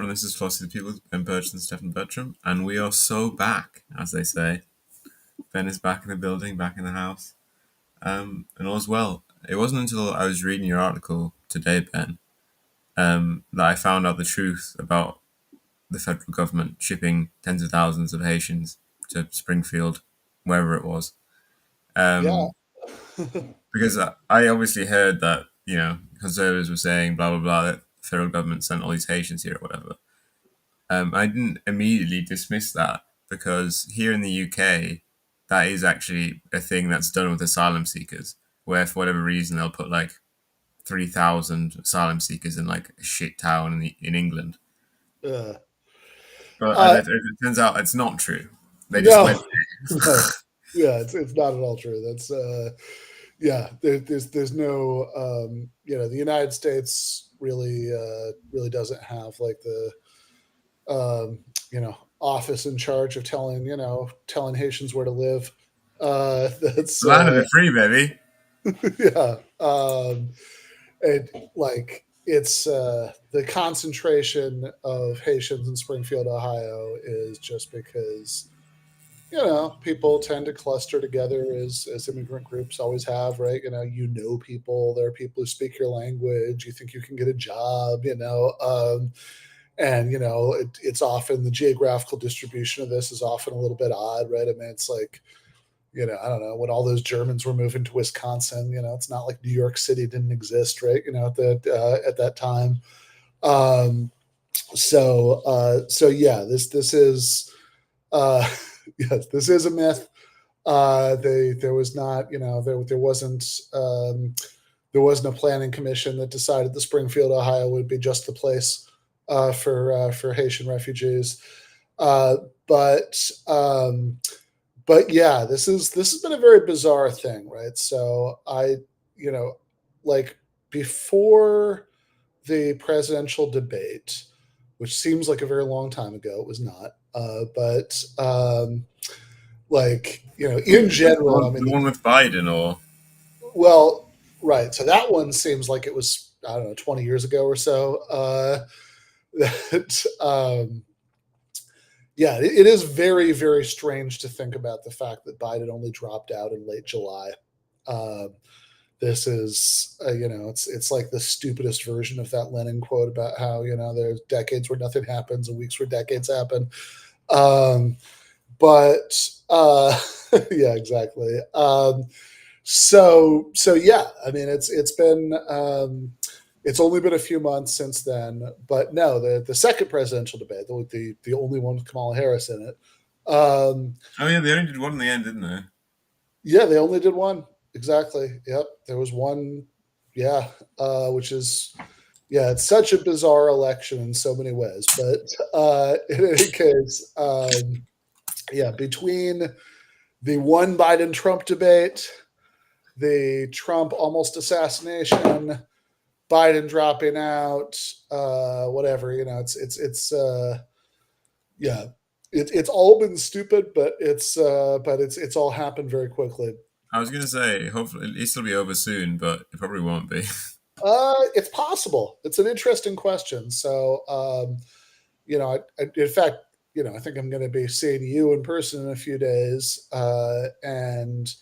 everyone. This is Philosophy of the People, Ben Burch and Stefan Bertram, and we are so back, as they say. Ben is back in the building, back in the house, and all's well. It wasn't until I was reading your article today, Ben, that I found out the truth about the federal government shipping tens of thousands of Haitians to Springfield, wherever it was. Yeah. Because I obviously heard that, conservatives were saying blah, blah, blah, that the federal government sent all these Haitians here or whatever. I didn't immediately dismiss that because here in the UK, that is actually a thing that's done with asylum seekers, where for whatever reason they'll put like 3,000 asylum seekers in like a shit town in England. uh, But uh, as it turns out, it's not true. They just went no, no. Yeah, it's not at all true. That's yeah. There's no the United States really doesn't have like the office in charge of telling Haitians where to live. That's land of the free, baby. yeah. And like it's the concentration of Haitians in Springfield, Ohio, is just because people tend to cluster together as immigrant groups always have, right? People. There are people who speak your language. You think you can get a job, and it's often the geographical distribution of this is often a little bit odd, right? I mean, it's like I don't know, when all those Germans were moving to Wisconsin, it's not like New York City didn't exist, right? At that time. Um, so yeah, this is uh, yes, this is a myth. There was not, there wasn't a planning commission that decided that Springfield, Ohio, would be just the place for Haitian refugees. Uh, but but yeah, this has been a very bizarre thing, right? So you know, like before the presidential debate, which seems like a very long time ago, it was not. But in general, I mean, The one with Biden, or well, right. So that one seems like it was, I don't know, 20 years ago or so. That Yeah, it is very, very strange to think about the fact that Biden only dropped out in late July. Um, this is, it's like the stupidest version of that Lenin quote about how there's decades where nothing happens and weeks where decades happen. Um, but yeah, exactly. So yeah, I mean, it's only been a few months since then, but no, the second presidential debate, the only one with Kamala Harris in it. oh yeah, they only did one in the end, didn't they? Yeah, they only did one. Exactly. Yep, there was one. Yeah, which is yeah, it's such a bizarre election in so many ways. But in any case, yeah, between the one Biden Trump debate, the Trump almost assassination, Biden dropping out, whatever. Yeah, it's all been stupid, but it's all happened very quickly. I was gonna say, hopefully, at least it'll be over soon, but it probably won't be. It's possible. It's an interesting question. So, in fact, I think I'm going to be seeing you in person in a few days, and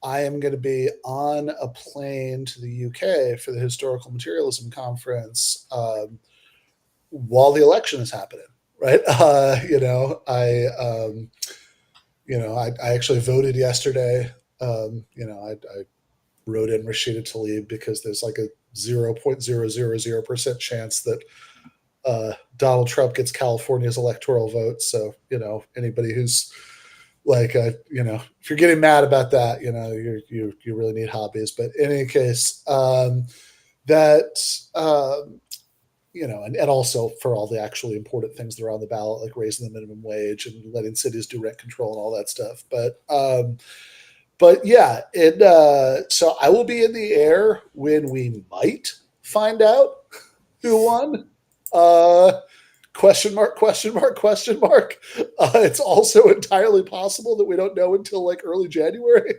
I am going to be on a plane to the UK for the Historical Materialism Conference while the election is happening. Right? I actually voted yesterday. I wrote in Rashida Tlaib because there's like a 0.000% chance that Donald Trump gets California's electoral vote. So, anybody who's like, if you're getting mad about that, you really need hobbies. But in any case, that, and also for all the actually important things that are on the ballot, like raising the minimum wage and letting cities do rent control and all that stuff. But yeah, so I will be in the air when we might find out who won. Question mark, question mark, question mark. It's also entirely possible that we don't know until like early January.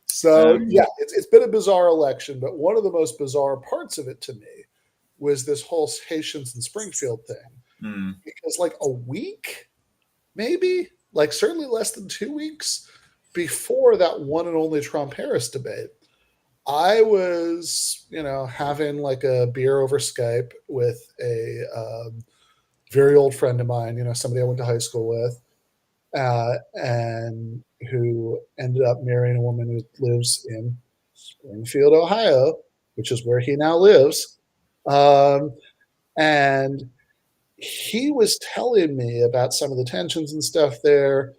So Um, yeah, it's been a bizarre election, but one of the most bizarre parts of it to me was this whole Haitians in Springfield thing. Mm. Because like a week, maybe, like certainly less than 2 weeks before that one and only Trump Harris debate, I was, having like a beer over Skype with a very old friend of mine, somebody I went to high school with, and who ended up marrying a woman who lives in Springfield, Ohio, which is where he now lives. Um, and he was telling me about some of the tensions and stuff there.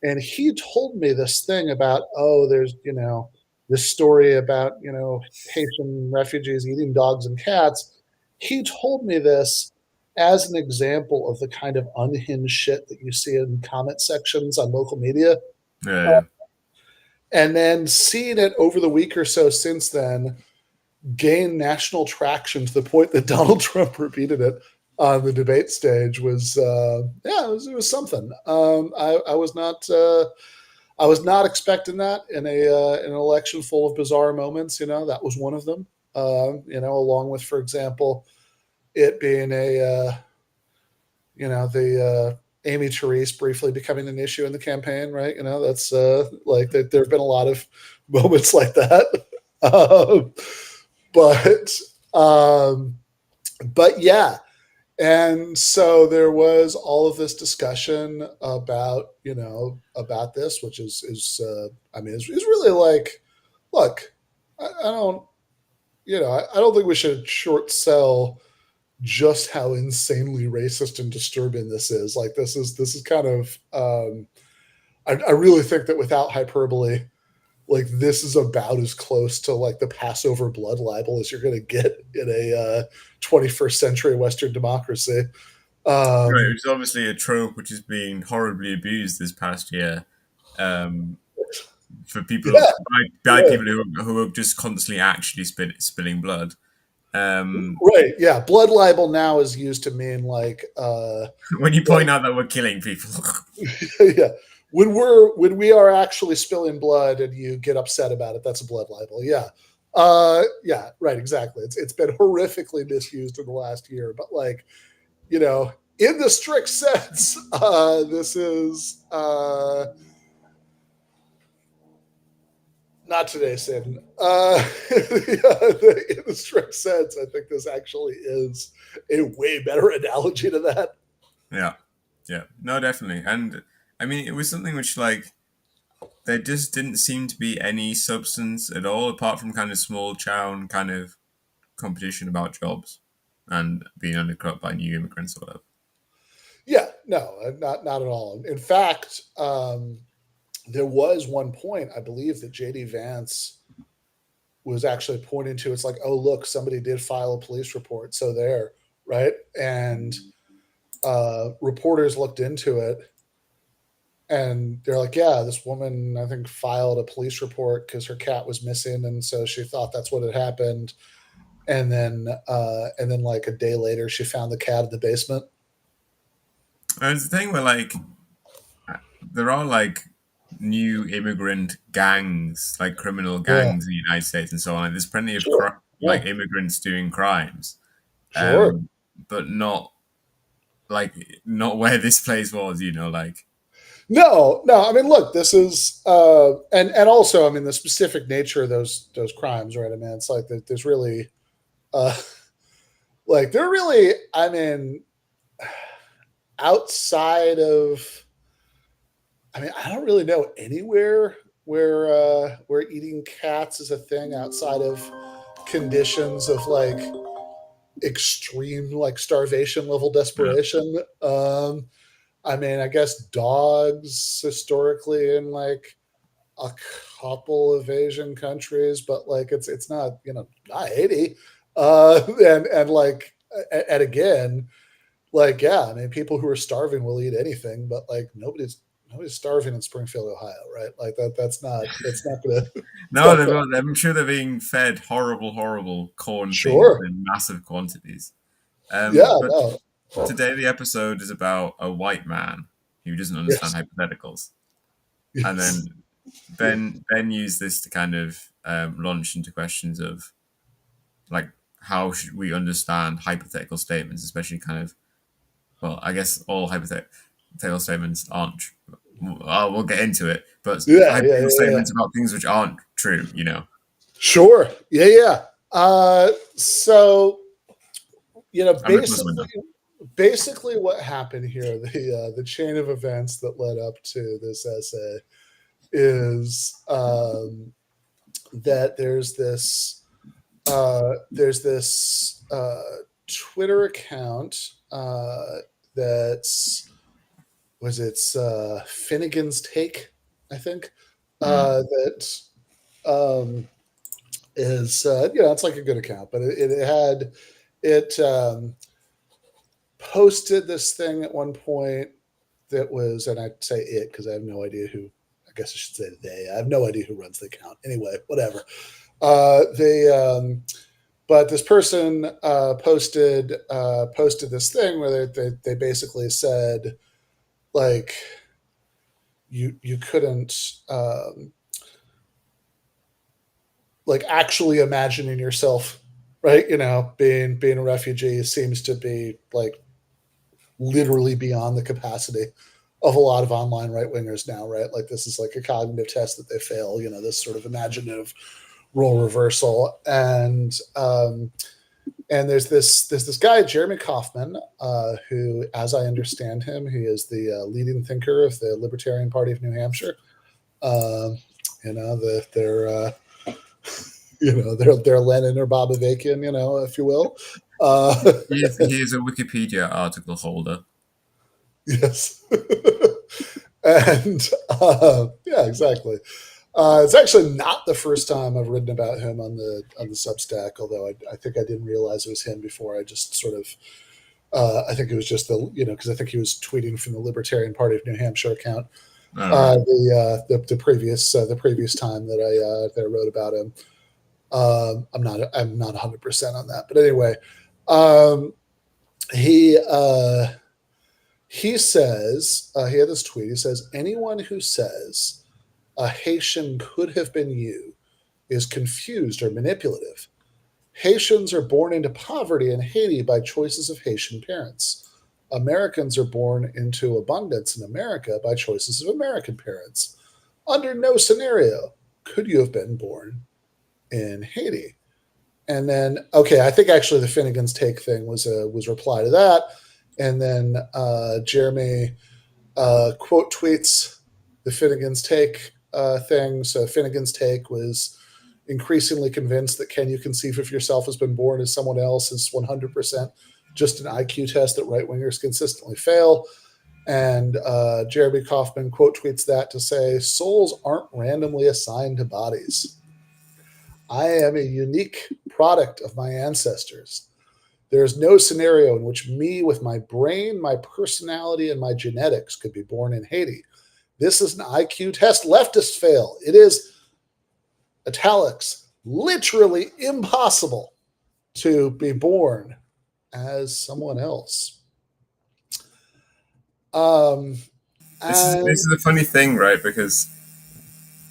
And he told me this thing about, oh, there's, this story about, Haitian refugees eating dogs and cats. He told me this as an example of the kind of unhinged shit that you see in comment sections on local media. Yeah, Uh, yeah. and then seeing it over the week or so since then gain national traction to the point that Donald Trump repeated it on the debate stage was, it was something. I was not expecting that in an election full of bizarre moments. That was one of them. Along with, for example, it being the Amy Therese briefly becoming an issue in the campaign, right? That's like there have been a lot of moments like that. Um, but um, but yeah, and so there was all of this discussion about this, which is really like, look, I don't I don't think we should short sell just how insanely racist and disturbing this is. Like this is kind of I really think that without hyperbole, like this is about as close to like the Passover blood libel as you're going to get in a 21st century Western democracy. Right, Um, it's obviously a trope which is being horribly abused this past year, um, for people yeah, by yeah, people who are just constantly actually spilling blood. Um, right. Yeah, blood libel now is used to mean when you like point out that we're killing people. yeah, when we are actually spilling blood and you get upset about it, that's a blood libel. Yeah. Yeah, right, exactly. It's been horrifically misused in the last year, but like, in the strict sense, this is not today, Sin. In the strict sense, I think this actually is a way better analogy to that. Yeah, yeah, no, definitely. And I mean, it was something which, like, there just didn't seem to be any substance at all, apart from kind of small town kind of competition about jobs and being undercut by new immigrants or whatever. Yeah, no, not at all. In fact, there was one point I believe that JD Vance was actually pointing to. It's like, oh look, somebody did file a police report, so there, right? And reporters looked into it, and they're like, yeah, this woman I think filed a police report because her cat was missing, and so she thought that's what had happened. And then like a day later, she found the cat in the basement. And it's the thing where, like, there are, like, new immigrant gangs, like criminal Yeah, gangs in the United States and so on. Like, there's plenty of sure. Yeah, like immigrants doing crimes, sure. but not like not where this place was. Like. No, no. I mean, look, this is, and also, I mean, the specific nature of those crimes, right? I mean, it's like there's really, uh, like they're really, I mean, outside of, I mean, I don't really know anywhere where eating cats is a thing outside of conditions of like extreme like starvation level Yeah. desperation. I mean, I guess dogs historically in like a couple of Asian countries, but like it's not not Haiti, and like and again, like yeah, I mean people who are starving will eat anything, but like nobody's starving in Springfield, Ohio, right? Like that's not gonna it's No, not gonna I'm sure they're being fed horrible, horrible corn things sure in massive quantities. yeah But no today the episode is about a white man who doesn't understand yes hypotheticals, and yes then Ben used this to kind of launch into questions of like how should we understand hypothetical statements, especially kind of, well, I guess all hypothetical statements aren't. We'll get into it, but Yeah, yeah, hypothetical yeah, yeah. statements about things which aren't true, you know. Sure. Yeah, yeah. So I'm gonna close the window. basically what happened here, the chain of events that led up to this essay is that there's this Twitter account that's was it's Finnegan's Take, I think, Mm, that um, is it's like a good account, but it posted this thing at one point that was, and I'd say it because I have no idea who. I guess I should say they. I have no idea who runs the account. Anyway, whatever. They But this person posted this thing where they basically said, like, you couldn't like actually imagining yourself, right, being a refugee seems to be like literally beyond the capacity of a lot of online right wingers now, right? Like, this is like a cognitive test that they fail, this sort of imaginative role reversal. And there's this guy, Jeremy Kauffman, who, as I understand him, he is the leading thinker of the Libertarian Party of New Hampshire. Um, they're they're Lenin or Bobavakian, if you will. he is a Wikipedia article holder. Yes. And yeah, exactly. It's actually not the first time I've written about him on the Substack, although I think I didn't realize it was him before. I just sort of I think it was just because I think he was tweeting from the Libertarian Party of New Hampshire account All right. the previous time that I wrote about him. I'm not 100% on that, but anyway, um, he he says he had this tweet. He says, anyone who says a Haitian could have been you is confused or manipulative. Haitians are born into poverty in Haiti by choices of Haitian parents. Americans are born into abundance in America by choices of American parents. Under no scenario could you have been born in Haiti. And then, okay, I think actually the Finnegan's Take thing was reply to that. And then Jeremy quote tweets the Finnegan's Take thing. So Finnegan's Take was increasingly convinced that can you conceive of yourself as been born as someone else is 100% just an IQ test that right wingers consistently fail. And Jeremy Kauffman quote tweets that to say, souls aren't randomly assigned to bodies. I am a unique product of my ancestors. There is no scenario in which me, with my brain, my personality, and my genetics, could be born in Haiti. This is an IQ test leftists fail. It is, italics, literally impossible to be born as someone else. Um, This and is a funny thing, right? Because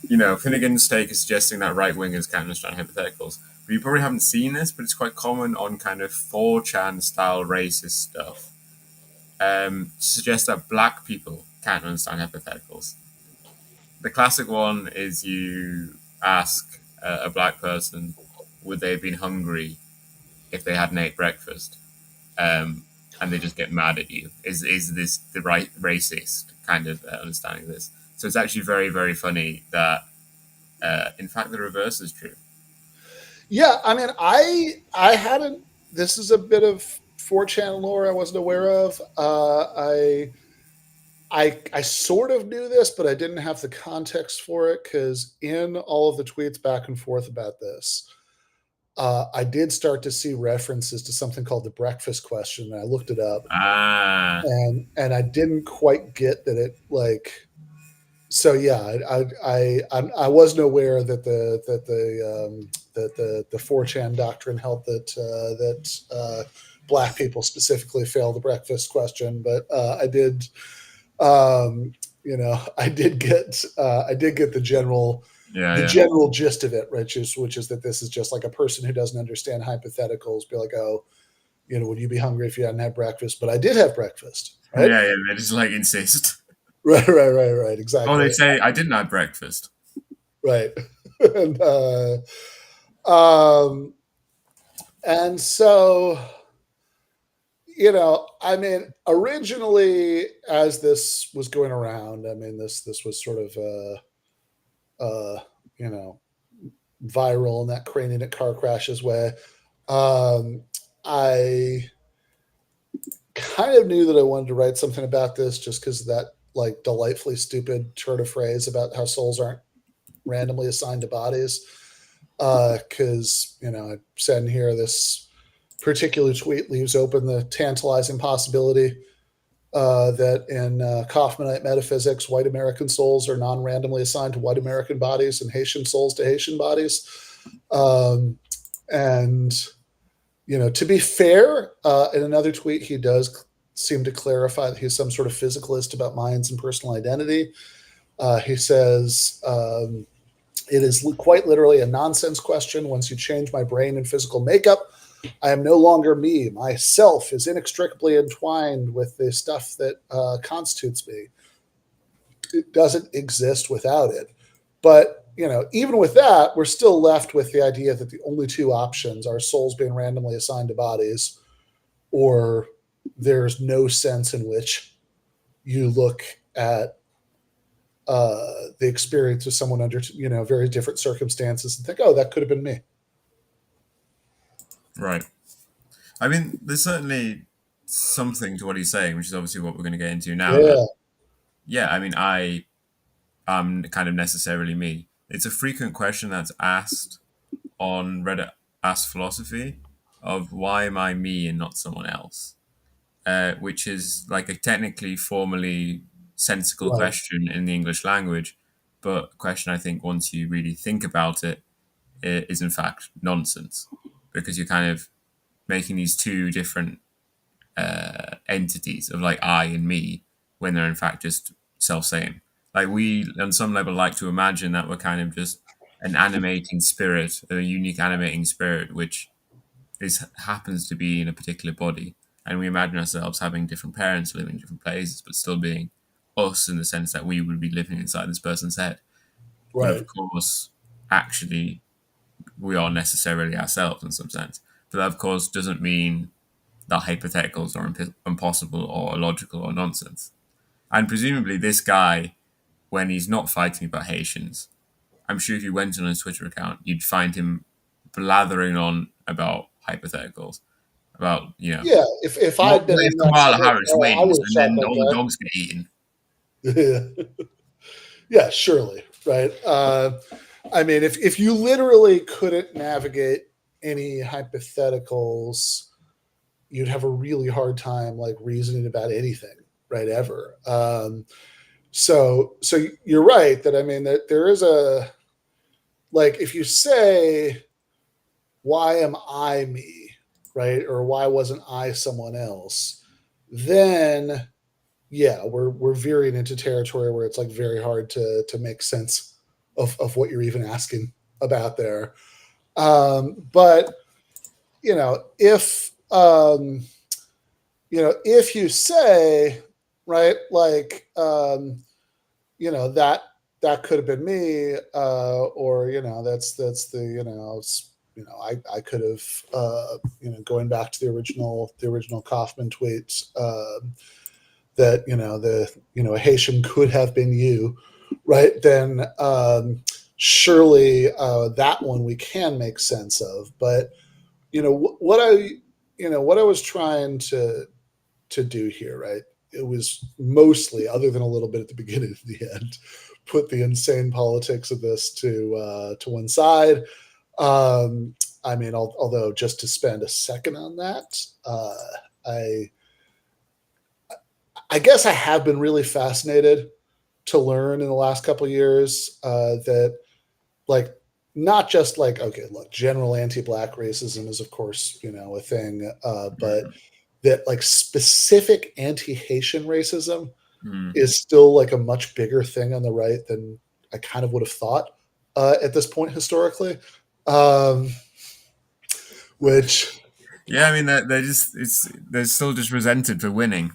Finnegan's take is suggesting that right wingers can't understand hypotheticals. But you probably haven't seen this, but it's quite common on kind of 4chan style racist stuff. To suggest that black people can't understand hypotheticals. The classic one is you ask a black person, would they have been hungry if they hadn't ate breakfast? And they just get mad at you. Is this the right racist kind of understanding of this? So it's actually very, very funny that, in fact, the reverse is true. yeah, I mean, I hadn't. This is a bit of 4chan lore I wasn't aware of. I sort of knew this, but I didn't have the context for it because in all of the tweets back and forth about this, I did start to see references to something called the breakfast question, and I looked it up, Ah, and I didn't quite get that it like. So yeah, I wasn't aware that the 4chan doctrine held that black people specifically fail the breakfast question, but I did I did get the general Yeah, the yeah, general gist of it, which is that this is just like a person who doesn't understand hypotheticals be like, oh, would you be hungry if you hadn't had breakfast? But I did have breakfast, right? yeah, yeah. They just like insist. Right, right, right, right. Oh, they Exactly. say I didn't have breakfast. Right. and um, and so I mean, originally, as this was going around, I mean, this was sort of you know viral in that crane in car crashes way. Um, I kind of knew that I wanted to write something about this just because of that like delightfully stupid turn of phrase about how souls aren't randomly assigned to bodies. Because I said in here this particular tweet leaves open the tantalizing possibility that in Kaufmanite metaphysics, white American souls are non-randomly assigned to white American bodies and Haitian souls to Haitian bodies. And to be fair, in another tweet, he does seem to clarify that he's some sort of physicalist about minds and personal identity. He says, it is quite literally a nonsense question. Once you change my brain and physical makeup, I am no longer me. My self is inextricably entwined with the stuff that constitutes me. It doesn't exist without it. But, even with that, we're still left with the idea that the only two options are souls being randomly assigned to bodies, or there's no sense in which you look at the experience of someone under, very different circumstances and think, oh, that could have been me. Right. I mean, there's certainly something to what he's saying, which is obviously what we're going to get into now. That Yeah, yeah, I mean, I am kind of necessarily me. It's a frequent question that's asked on Reddit Ask Philosophy of why am I me and not someone else, which is like a technically formally sensical right, question in the English language, but a question I think once you really think about it, it is in fact nonsense because you're kind of making these two different entities of like I and me when they're in fact just self same. Like we, on some level, like to imagine that we're kind of just an animating spirit, a unique animating spirit, which is happens to be in a particular body, and we imagine ourselves having different parents, living in different places, but still being us in the sense that we would be living inside this person's head. But of right, course, actually, we are necessarily ourselves in some sense. But that, of course, doesn't mean that hypotheticals are impossible or illogical or nonsense. And presumably, this guy, when he's not fighting about Haitians, I'm sure if you went on his Twitter account, you'd find him blathering on about hypotheticals, about yeah. If what I'd been if in that Kamala scenario, Harris I wins would have and shot then all the that dogs get eaten. guy. Yeah, surely, right. I mean, if you literally couldn't navigate any hypotheticals, you'd have a really hard time like reasoning about anything, right? Ever. So you're right that I mean that there is a like if you say why am I me, right, or why wasn't I someone else, then yeah, we're veering into territory where it's like very hard to make sense of what you're even asking about there. But if you say right, like that could have been me, or that's the I could have going back to the original Kaufman tweets, that a Haitian could have been you, right? Then surely that one we can make sense of. But what I was trying to do here, right? It was mostly, other than a little bit at the beginning and the end, put the insane politics of this to one side. I mean, although just to spend a second on that, I I guess I have been really fascinated to learn in the last couple of years that like not just like okay, look, general anti-black racism is of course a thing, but that like specific anti-Haitian racism Mm. is still like a much bigger thing on the right than I kind of would have thought. at this point historically, um, which Yeah, I mean they're just they're still just resented for winning.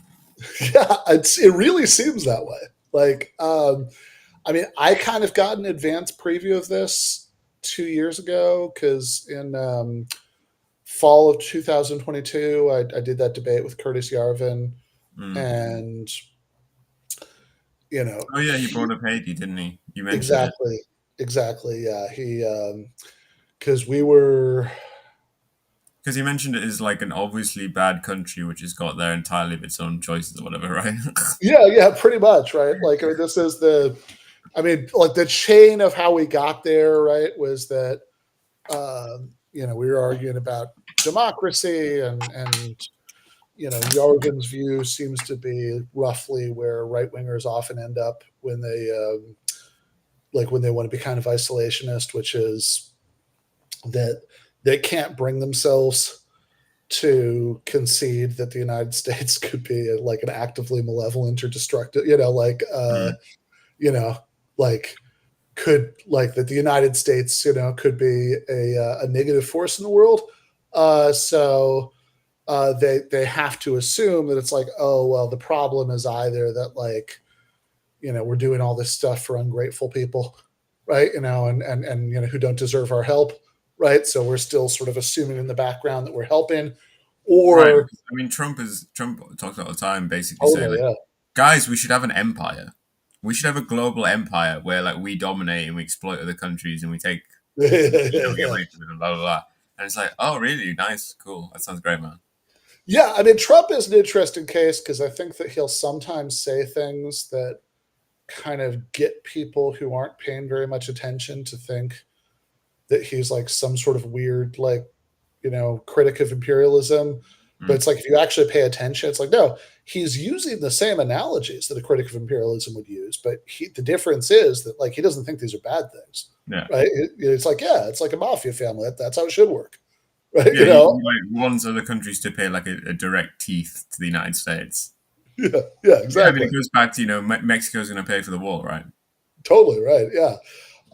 yeah, it really seems that way. Like, I mean, I kind of got an advanced preview of this 2 years ago because in fall of 2022, I did that debate with Curtis Yarvin, Mm. and you know, Oh yeah, he he brought up Haiti, didn't he? You mentioned it exactly, exactly, yeah, he because we were because he mentioned it is like an obviously bad country which has got there entirely of its own choices or whatever, right? yeah, yeah, pretty much, right? Like, I mean, this is I mean, like the chain of how we got there, right? Was that we were arguing about democracy, and Jorgen's view seems to be roughly where right wingers often end up when they when they want to be kind of isolationist, which is that they can't bring themselves to concede that the United States could be like an actively malevolent or destructive, Mm. you know, like could like that the United States, could be a negative force in the world. So they have to assume that it's like, oh well, the problem is either that we're doing all this stuff for ungrateful people, right? And who don't deserve our help, right? So we're still sort of assuming in the background that we're helping, Right. or I mean, Trump talks all the time, basically saying totally, like, yeah. guys, we should have an empire. We should have a global empire where like we dominate and we exploit other countries and we take we get Yeah. money from them, blah blah blah. And it's like, oh really? Nice, cool. That sounds great, man. Yeah, I mean, Trump is an interesting case because I think that he'll sometimes say things that kind of get people who aren't paying very much attention to think that he's like some sort of weird, critic of imperialism. But Mm. it's like if you actually pay attention, it's like, no, he's using the same analogies that a critic of imperialism would use. But the difference is that like he doesn't think these are bad things, Yeah. right? It's like, yeah, it's like a mafia family. That's how it should work, right? Yeah, he like wants other countries to pay like a direct teeth to the United States. Yeah, yeah, Yeah, I mean, exactly. it goes back to Mexico's going to pay for the wall, right? Totally right. Yeah.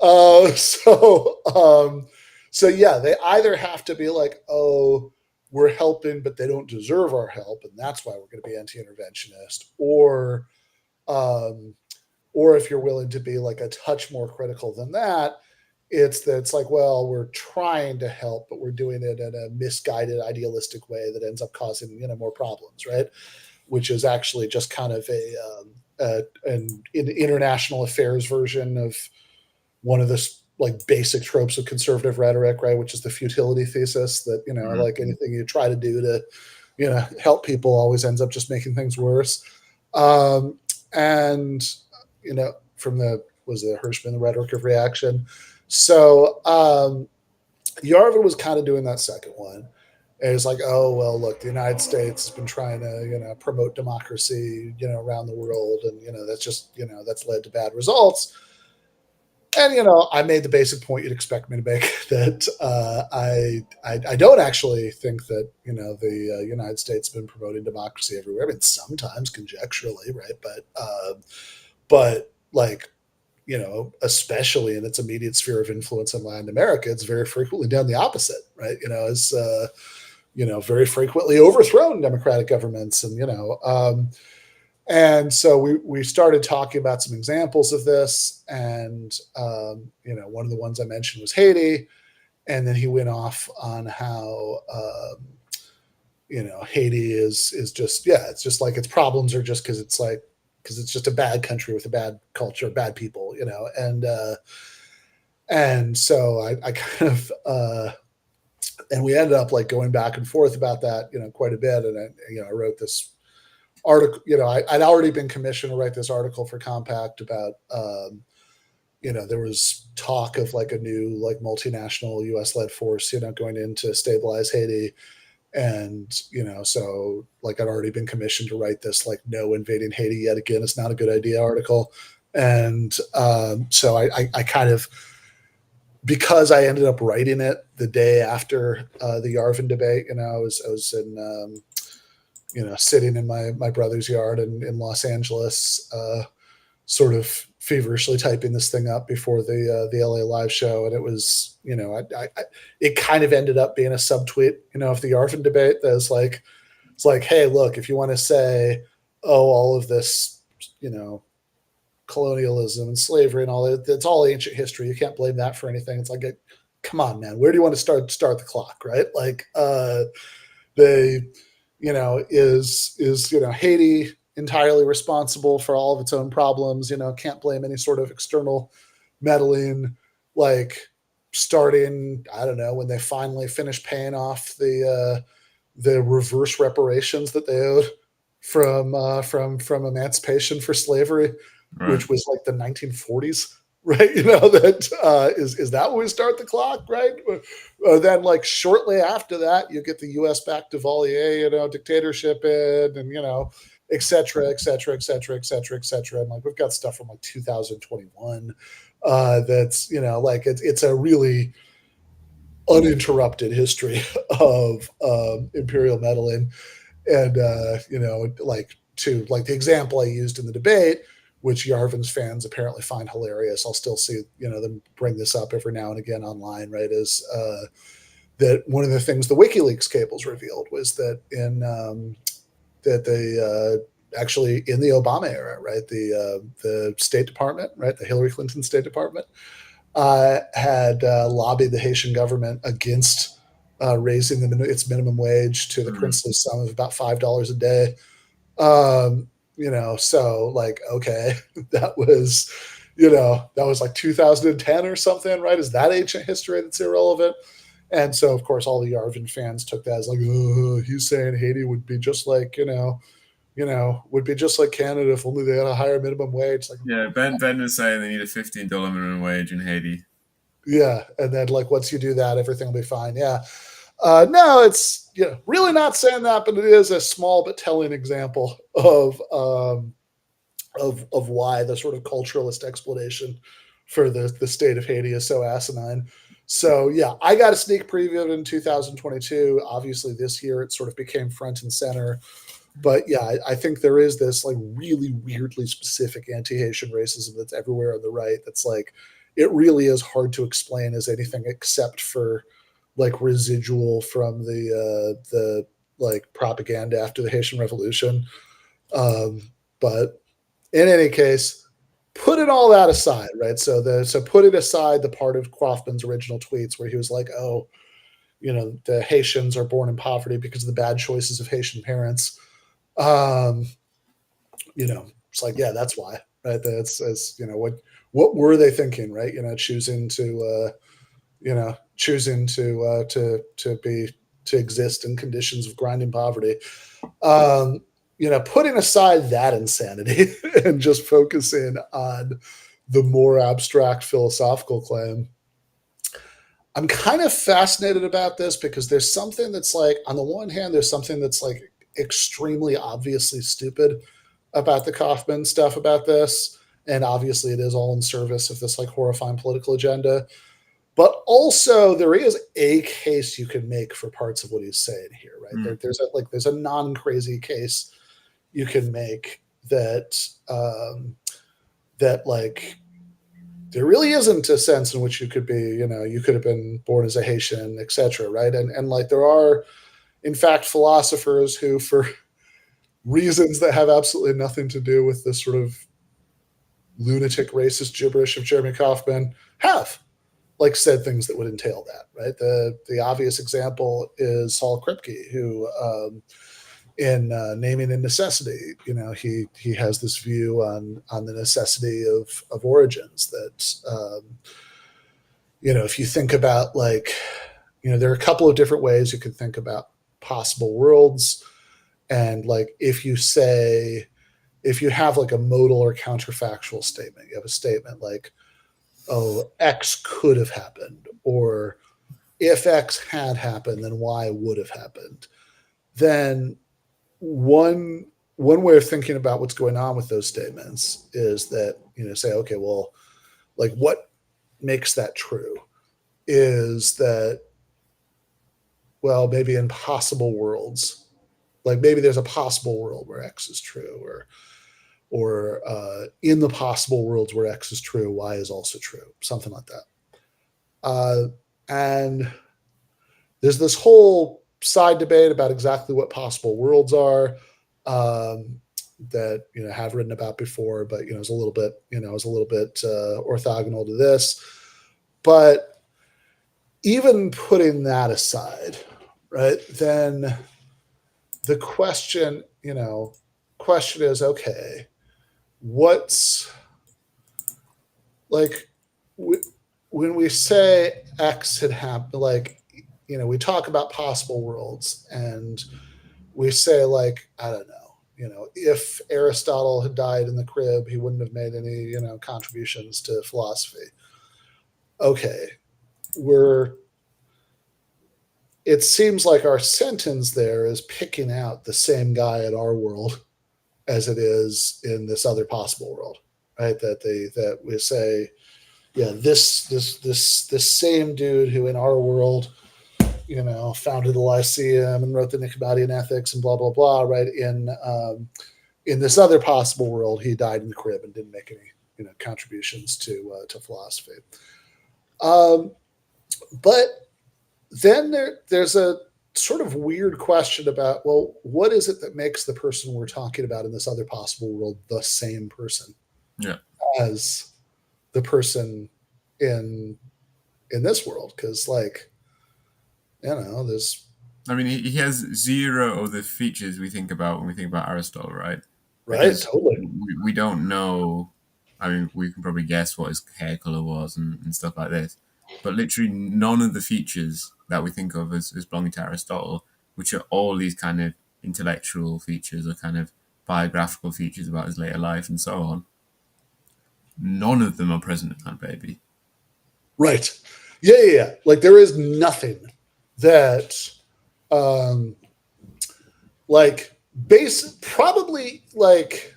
Uh, so, um, so yeah, they either have to be like, oh, we're helping, but they don't deserve our help, and that's why we're going to be anti-interventionist, um, or if you're willing to be like a touch more critical than that, it's like, well, we're trying to help, but we're doing it in a misguided, idealistic way that ends up causing more problems, right? Which is actually just kind of an international affairs version of one of the like basic tropes of conservative rhetoric, right? Which is the futility thesis that Mm. like anything you try to do to help people always ends up just making things worse. And from the was the Hirschman, the rhetoric of reaction. So Yarvin was kind of doing that second one. And it's like, oh well, look, the United States has been trying to promote democracy around the world, and that's just that's led to bad results. And I made the basic point you'd expect me to make that I don't actually think that the United States has been promoting democracy everywhere. I mean, sometimes conjecturally, right? But like especially in its immediate sphere of influence in Latin America, it's very frequently done the opposite, right? It's very frequently overthrown democratic governments, and so we started talking about some examples of this, and one of the ones I mentioned was Haiti, and then he went off on how Haiti is just it's just like its problems are just because it's just a bad country with a bad culture, bad people, and so I kind of and we ended up like going back and forth about that quite a bit, and I wrote this article. I'd already been commissioned to write this article for Compact about there was talk of like a new like multinational U.S. led force going in to stabilize Haiti, and so like I'd already been commissioned to write this like no invading Haiti yet again, it's not a good idea article. And so I kind of, because I ended up writing it the day after the Yarvin debate, I was in sitting in my brother's yard in Los Angeles, sort of feverishly typing this thing up before the LA live show, and it was, it kind of ended up being a subtweet, of the Yarvin debate. That's like, it's like, hey, look, if you want to say, oh, all of this, colonialism and slavery and all that, it's all ancient history. You can't blame that for anything. It's like, come on, man, where do you want to start the clock, right? Like, they, is Haiti entirely responsible for all of its own problems? Can't blame any sort of external meddling. Like, starting, I don't know, when they finally finished paying off the reverse reparations that they owed from emancipation for slavery, Right. which was like the 1940s, right? That is that when we start the clock, right? Then, like, shortly after that, you get the U.S. back Duvalier, dictatorship in, and et cetera, et cetera, et cetera, et cetera, et cetera. And like, we've got stuff from like 2021 that's, like, it's a really uninterrupted history of imperial meddling. And like, to like the example I used in the debate, which Yarvin's fans apparently find hilarious. I'll still see them bring this up every now and again online, right? Is that one of the things the WikiLeaks cables revealed was that that they actually, in the Obama era, right, the State Department, right, the Hillary Clinton State Department, had lobbied the Haitian government against raising its minimum wage to the Mm. princely sum of about $5 a day. So like, okay, that was, that was like 2010 or something, right? Is that ancient history that's irrelevant? And so, of course, all the Yarvin fans took that as like, oh, he's saying Haiti would be just like, would be just like Canada if only they had a higher minimum wage. Like, Yeah, Ben was saying they need a $15 minimum wage in Haiti. yeah. And then, like, once you do that, everything will be fine. Yeah. No, it's, really not saying that, but it is a small but telling example of why the sort of culturalist explanation for the state of Haiti is so asinine. So yeah, I got a sneak preview of it in 2022. Obviously, this year it sort of became front and center. But yeah, I think there is this like really weirdly specific anti-Haitian racism that's everywhere on the right. That's like, it really is hard to explain as anything except for like residual from the like propaganda after the Haitian Revolution. But in any case, putting all that aside, right? So putting aside the part of Kaufman's original tweets where he was like, "Oh, the Haitians are born in poverty because of the bad choices of Haitian parents." Um, it's like, yeah, that's why, right? That's what were they thinking, right? Choosing to be to exist in conditions of grinding poverty. Um, putting aside that insanity and just focusing on the more abstract philosophical claim, I'm kind of fascinated about this because there's something that's like, on the one hand, there's something that's like extremely obviously stupid about the Kaufman stuff about this. And obviously, it is all in service of this like horrifying political agenda. But also, there is a case you can make for parts of what he's saying here, right? Mm. There's a non-crazy case you can make that that like there really isn't a sense in which you could be, you could have been born as a Haitian, etc., right? And like, there are, in fact, philosophers who, for reasons that have absolutely nothing to do with this sort of lunatic racist gibberish of Jeremy Kaufman, have like said things that would entail that, right? The obvious example is Saul Kripke, who in Naming and Necessity, he has this view on the necessity of origins that if you think about like, there are a couple of different ways you can think about possible worlds, and like, if you have like a modal or counterfactual statement, you have a statement like, oh, X could have happened, or if X had happened, then Y would have happened. Then one way of thinking about what's going on with those statements is that, say, okay, well, like, what makes that true is that, well, maybe in possible worlds, like maybe there's a possible world where X is true, or or in the possible worlds where X is true, Y is also true, something like that. And there's this whole side debate about exactly what possible worlds are, that have written about before, but is a little bit orthogonal to this. But even putting that aside, right? Then the question is, okay, what's like when we say X had happened, like, we talk about possible worlds and we say, like, I don't know, if Aristotle had died in the crib, he wouldn't have made any, contributions to philosophy. Okay, it seems like our sentence there is picking out the same guy in our world as it is in this other possible world, right? That we say, yeah, this same dude who in our world, founded the Lyceum and wrote the Nicomachean Ethics and blah blah blah, right? In this other possible world, he died in the crib and didn't make any contributions to philosophy. But then there's a sort of weird question about, well, what is it that makes the person we're talking about in this other possible world the same person as the person in this world? Because, like, there's... I mean, he has zero of the features we think about when we think about Aristotle, right? Right, Because totally. we don't know. I mean, we can probably guess what his hair color was and stuff like this. But literally none of the features that we think of as belonging to Aristotle, which are all these kind of intellectual features or kind of biographical features about his later life and so on, none of them are present in that baby. Right. Yeah. Like, there is nothing that, probably, like,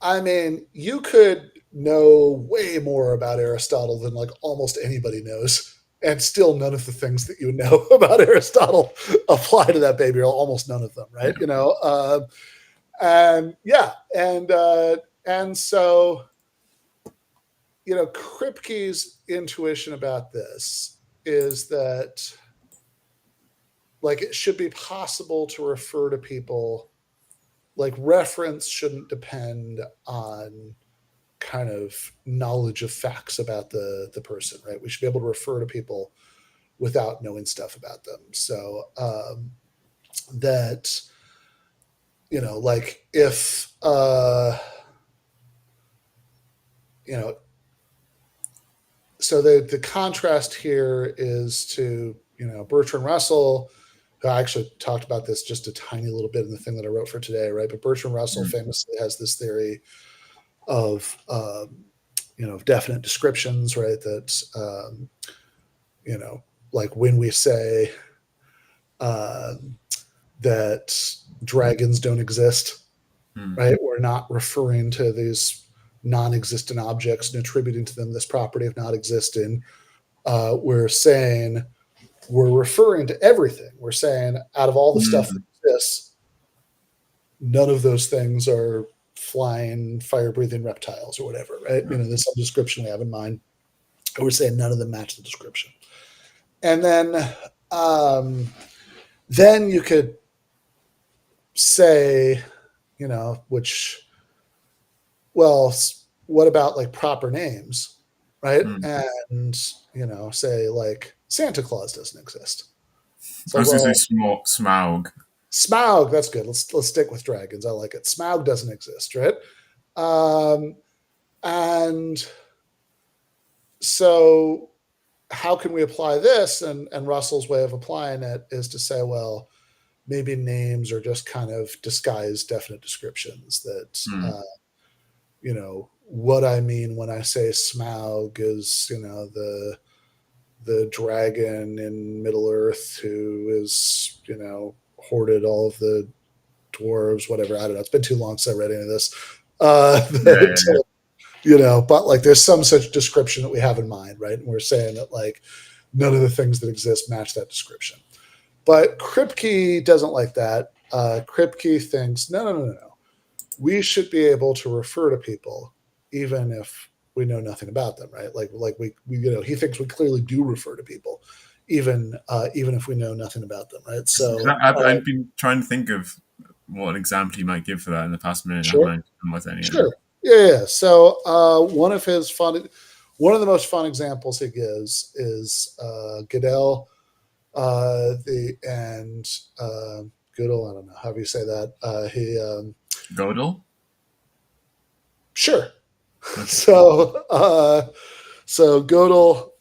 I mean, you could know way more about Aristotle than, like, almost anybody knows, and still none of the things that you know about Aristotle apply to that baby, or almost none of them, right? Yeah. And so, Kripke's intuition about this is that, like, it should be possible to refer to people, like, reference shouldn't depend on kind of knowledge of facts about the person, right? We should be able to refer to people without knowing stuff about them. So that, like, if so the contrast here is to, Bertrand Russell, who I actually talked about this just a tiny little bit in the thing that I wrote for today, right? But Bertrand Russell famously has this theory of definite descriptions, right? That like, when we say that dragons don't exist, right? We're not referring to these non-existent objects and attributing to them this property of not existing. We're saying, we're referring to everything. We're saying, out of all the stuff that exists, none of those things are flying, fire-breathing reptiles or whatever, right? There's some description we have in mind. We're saying none of them match the description. And then you could say, what about, like, proper names, right? And, say, like, Santa Claus doesn't exist. I was going to say Smaug. Smaug, that's good. Let's stick with dragons. I like it. Smaug doesn't exist, right? And so how can we apply this? And Russell's way of applying it is to say, well, maybe names are just kind of disguised definite descriptions that, what I mean when I say Smaug is, the dragon in Middle Earth who is, hoarded all of the dwarves, whatever. I don't know. It's been too long since I read any of this. But, like, there's some such description that we have in mind, right? And we're saying that, like, none of the things that exist match that description. But Kripke doesn't like that. Kripke thinks, no. we should be able to refer to people even if we know nothing about them, right? Like we he thinks we clearly do refer to people, even if we know nothing about them, right? So I've been trying to think of what an example you might give for that in the past minute. I haven't sure, managed to come with any. sure, yeah. So one of the most fun examples he gives is Goodell, the and Goodell. I don't know how do you say that. He Godel? Sure. Okay. So Gödel,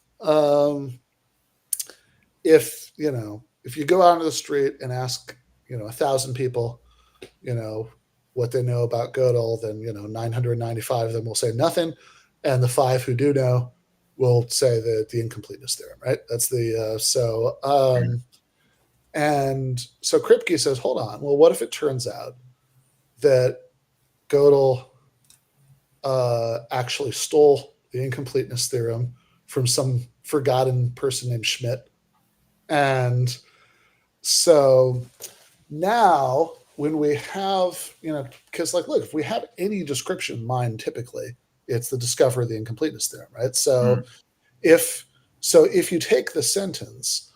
if if you go out into the street and ask 1,000 people, what they know about Gödel, then 995 of them will say nothing, and the five who do know will say the incompleteness theorem. Right? That's the and so Kripke says, hold on. Well, what if it turns out that Gödel actually stole the incompleteness theorem from some forgotten person named Schmidt. And so now when we have, because look, if we have any description in mind, typically it's the discoverer of the incompleteness theorem, right? So if you take the sentence,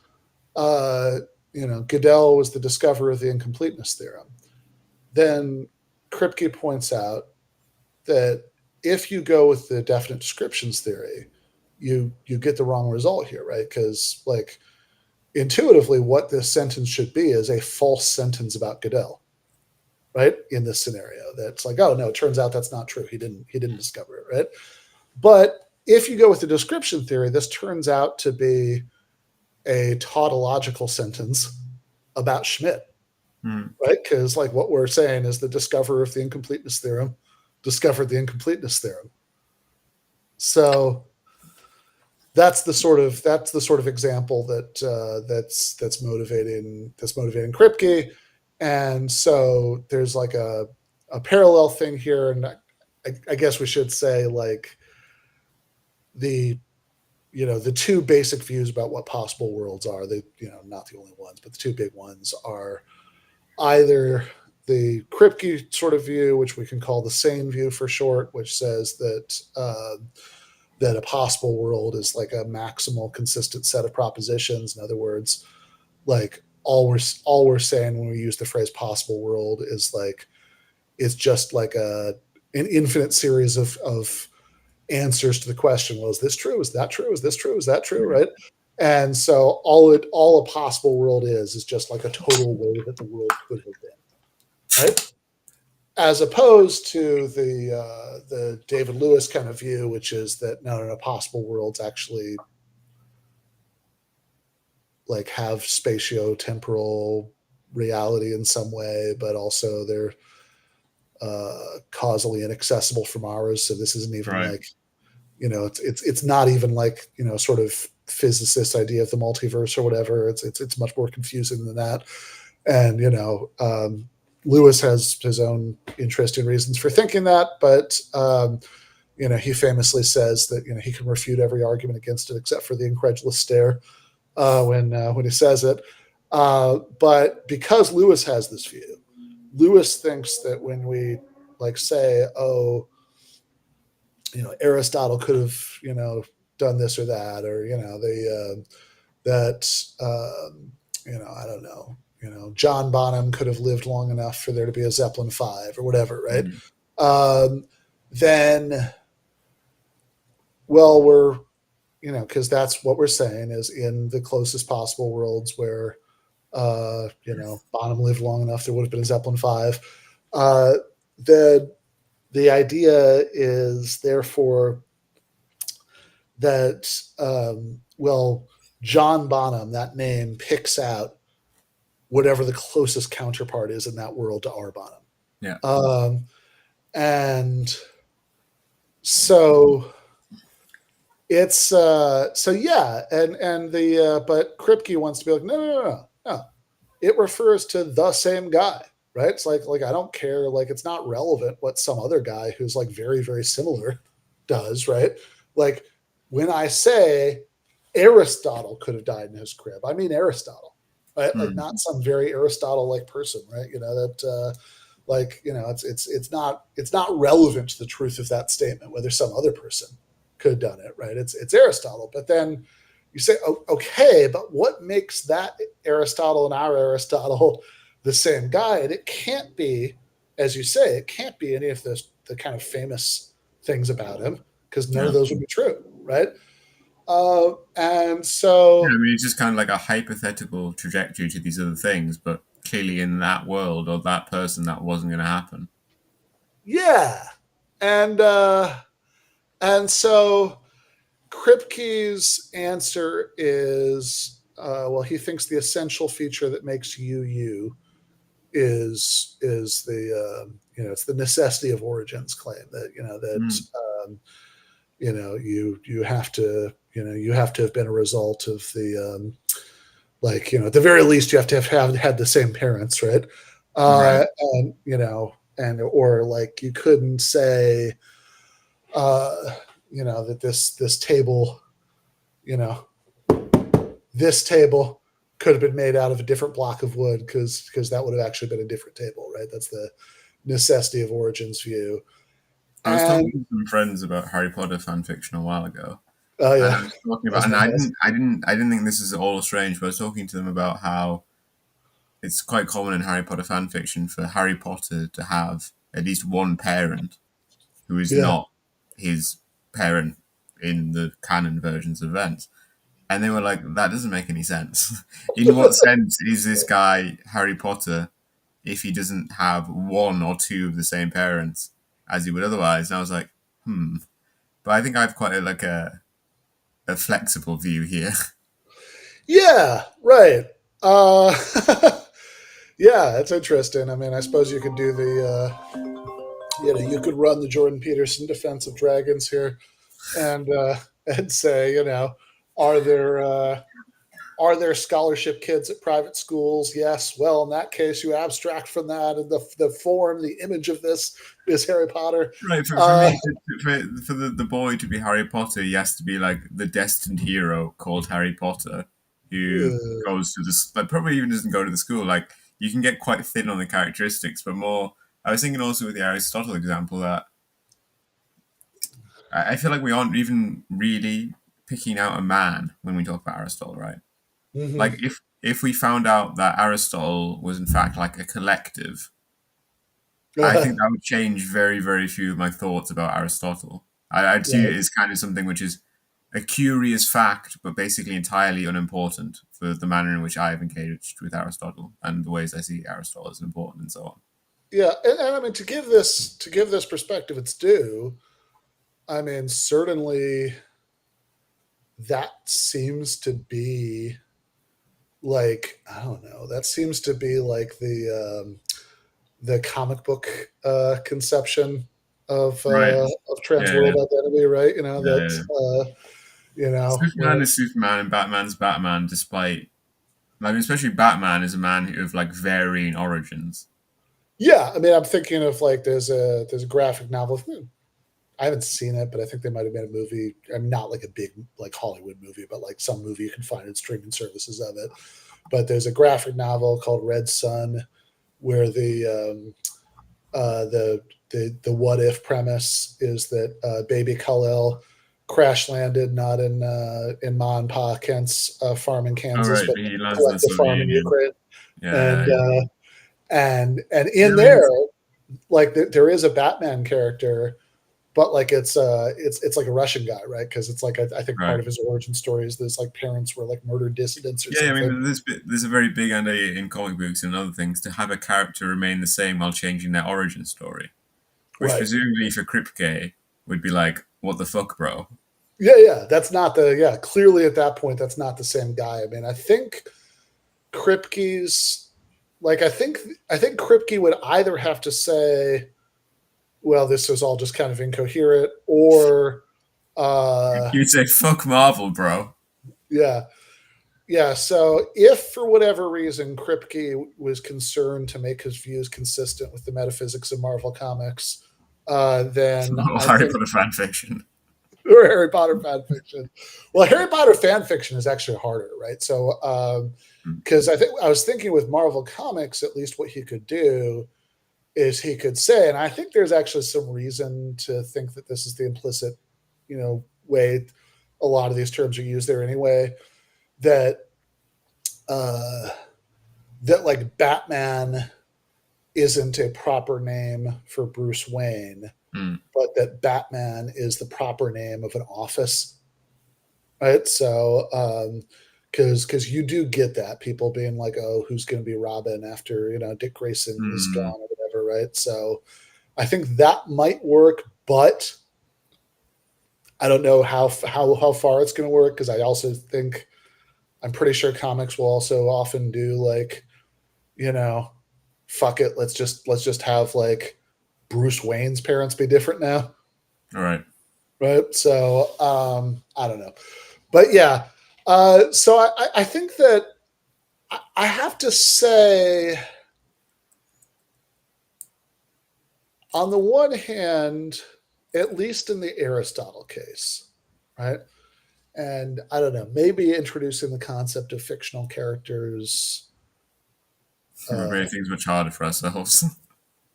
Gödel was the discoverer of the incompleteness theorem, then Kripke points out that if you go with the definite descriptions theory, you get the wrong result here, right? Because intuitively, what this sentence should be is a false sentence about Gödel, right? In this scenario, that's like, oh no, it turns out that's not true. He didn't discover it, right? But if you go with the description theory, this turns out to be a tautological sentence about Schmidt, right? Because what we're saying is the discoverer of the incompleteness theorem discovered the incompleteness theorem. So that's the sort of example that's motivating Kripke. And so there's a parallel thing here, and I guess we should say the two basic views about what possible worlds are. They not the only ones, but the two big ones are either the Kripke sort of view, which we can call the sane view for short, which says that that a possible world is like a maximal consistent set of propositions. In other words, all we're saying when we use the phrase possible world is it's just an infinite series of answers to the question, well, is this true? Is that true? Is this true? Is that true? Right? And so all a possible world is just like a total way that the world could have been. Right? As opposed to the David Lewis kind of view, which is that no, possible worlds actually have spatio-temporal reality in some way, but also they're causally inaccessible from ours. So this isn't even it's not even sort of physicist idea of the multiverse or whatever. It's much more confusing than that. And Lewis has his own interesting reasons for thinking that, but he famously says that he can refute every argument against it except for the incredulous stare when he says it. But because Lewis has this view, Lewis thinks that when we say, oh, Aristotle could have done this or that, or I don't know. John Bonham could have lived long enough for there to be a Zeppelin 5 or whatever, right? Then, well, we're, because that's what we're saying is in the closest possible worlds where, Bonham lived long enough, there would have been a Zeppelin 5. The idea is therefore that, John Bonham, that name picks out whatever the closest counterpart is in that world to R Bonham. Yeah. And so it's but Kripke wants to be like, no. It refers to the same guy, right? It's like I don't care, it's not relevant what some other guy who's very, very similar does, right? When I say Aristotle could have died in his crib, I mean Aristotle. Right? Not some very Aristotle-like person, right? Like, it's not relevant to the truth of that statement whether some other person could have done it, right? It's Aristotle. But then you say, oh, okay, but what makes that Aristotle and our Aristotle the same guy? And it can't be, as you say, it can't be any of the kind of famous things about him, because none Yeah. of those would be true, right? And Yeah, I so, mean, it's just kind of like a hypothetical trajectory to these other things, but clearly in that world or that person, that wasn't going to happen. yeah, and uh, and so Kripke's answer is, well, he thinks the essential feature that makes you you is the it's the necessity of origins claim that Mm, you have to you have to have been a result of the at the very least you have to have had the same parents, right? right. And and or like you couldn't say uh that this table, you know this table could have been made out of a different block of wood, because that would have actually been a different table, right? That's the necessity of origins view. I was And talking to some friends about Harry Potter fan fiction a while ago, oh and yeah, I was talking about, as and one does. I didn't think this is all strange, but I was talking to them about how it's quite common in Harry Potter fan fiction for Harry Potter to have at least one parent who is Yeah. not his parent in the canon versions of events. And they were like, that doesn't make any sense. In what sense is this guy Harry Potter if he doesn't have one or two of the same parents as he would otherwise? And I was like, hmm. But I think I have quite a flexible view here. Yeah, right. uh yeah, that's interesting. I mean, I suppose you could do you could run the Jordan Peterson defense of dragons here, and and say, are there are there scholarship kids at private schools? Yes. Well, in that case, you abstract from that, and the form, the image of this is Harry Potter. Right, for Uh, me, for the boy to be Harry Potter, he has to be like the destined hero called Harry Potter, who goes to this, like probably even doesn't go to the school. Like you can get quite thin on the characteristics, but more. I was thinking also with the Aristotle example that I feel like we aren't even really picking out a man when we talk about Aristotle, right? mhm. Like if we found out that Aristotle was in fact like a collective, I think that would change very, very few of my thoughts about Aristotle. I'd see Right. it as kind of something which is a curious fact, but basically entirely unimportant for the manner in which I have engaged with Aristotle and the ways I see Aristotle as important and so on. Yeah, and I mean, to give this perspective its due, I mean, certainly that seems to be like, I don't know, that seems to be like the comic book conception Right. of Yeah, trans yeah, world identity, right? yeah, yeah. When Superman is Superman and Batman's Batman, despite like especially Batman is a man of like varying origins. yeah, I mean, I'm thinking of like there's a graphic novel. I haven't seen it, but I think they might have made a movie. I'm not like a big like Hollywood movie, but like some movie you can find in streaming services of it. But there's a graphic novel called Red Sun, where the what if premise is that baby Kal-El crash landed not in Ma and Pa Kent's farm in Oh Kansas, right, but he a lands in the collective Soviet farm in Union. Ukraine, Yeah, and yeah. Yeah, in I mean, there, like there is a Batman character, but like it's like a Russian guy, right? Because it's like I think part right. of his origin story is this like parents were like murdered dissidents or Yeah, I something. mean, there's a very big idea in comic books and other things to have a character remain the same while changing their origin story, which Right. presumably for Kripke would be like, what the fuck, bro? Yeah. That's not the yeah. Clearly, at that point, that's not the same guy. I mean, I think Kripke's like I think Kripke would either have to say, well, this was all just kind of incoherent, or You'd say, fuck Marvel, bro. yeah, yeah. So if for whatever reason Kripke was concerned to make his views consistent with the metaphysics of Marvel Comics, then Or I Harry think Potter fan fiction. or Harry Potter fan fiction. Well, Harry Potter fan fiction is actually harder, right? So, Hmm. because I was thinking with Marvel Comics, at least what he could do is he could say, and I think there's actually some reason to think that this is the implicit, way a lot of these terms are used there anyway, that uh, that like Batman isn't a proper name for Bruce Wayne, Mm. but that Batman is the proper name of an office, right? So, because you do get that people being like, oh, who's going to be Robin after Dick Grayson is Mm. gone or whatever, right? So, I think that might work, but I don't know how far it's going to work because I also think I'm pretty sure comics will also often do like, you know, fuck it, let's just have like Bruce Wayne's parents be different now, All right. right? So I don't know, but yeah. So I think that I have to say, on the one hand, at least in the Aristotle case, right? And I don't know, maybe introducing the concept of fictional characters We uh, made things much harder for ourselves.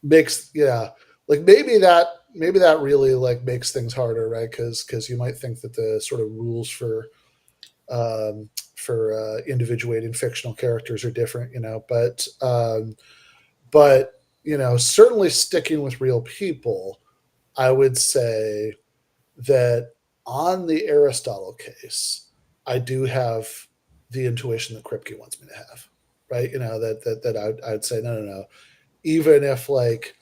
makes, yeah, like maybe that really like makes things harder, right? Because you might think that the sort of rules for individuating fictional characters are different, but certainly sticking with real people, I would say that on the Aristotle case, I do have the intuition that Kripke wants me to have, right? I'd say no. Even if like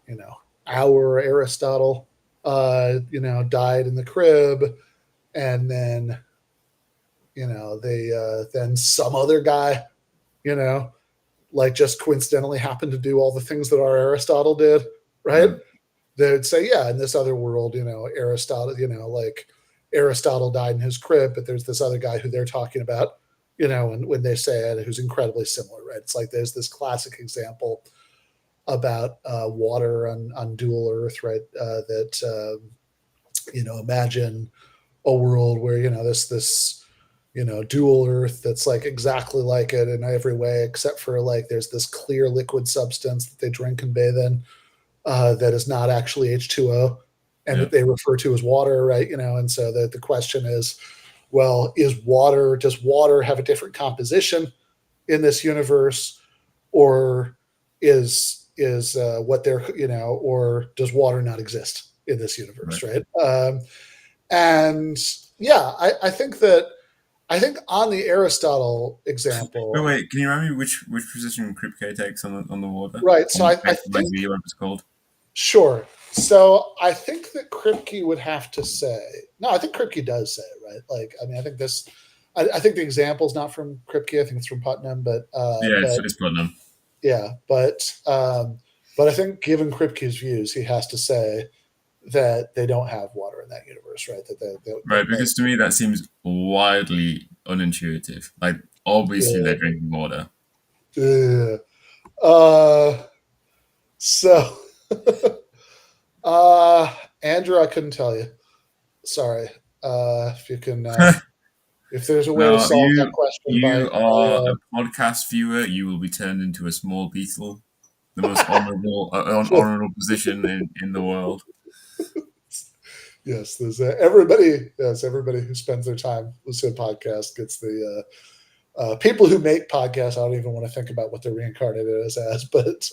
you know our Aristotle, died in the crib, and then they then some other guy, you know, like just coincidentally happened to do all the things that our Aristotle did, right? Mm. They would say, yeah, in this other world, Aristotle, like Aristotle died in his crib, but there's this other guy who they're talking about, and when they say it, who's incredibly similar, right? It's like there's this classic example about water on dual Earth, right? Imagine a world where this dual Earth that's like exactly like it in every way, except for like there's this clear liquid substance that they drink and bathe in, that is not actually H2O, and Yeah. that they refer to as water, right? And so the question is, well, does water have a different composition in this universe, or what they're or does water not exist in this Right. universe, right? And yeah, I think on the Aristotle Wait, example, wait. Can you remind me which position Kripke takes on the water? right? So On I think XYZ, whatever it's called. sure. So I think that Kripke would have to say no. I think Kripke does say it, right. Like, I mean, I think this. I think the example is not from Kripke. I think it's from Putnam, but Yeah, it's Putnam. yeah, but I think given Kripke's views, he has to say that they don't have water in that universe, right? Right, because to me that seems wildly unintuitive. Like, obviously they're drinking water. uh, uh, so Andrew, I couldn't tell you. Sorry. If you can, if there's a way to Now, solve that question you by are a podcast viewer. You will be turned into a small beetle, the most honorable position in the world. yes, there's everybody. Yes, everybody who spends their time listening to podcasts gets the people who make podcasts. I don't even want to think about what they're reincarnated as, but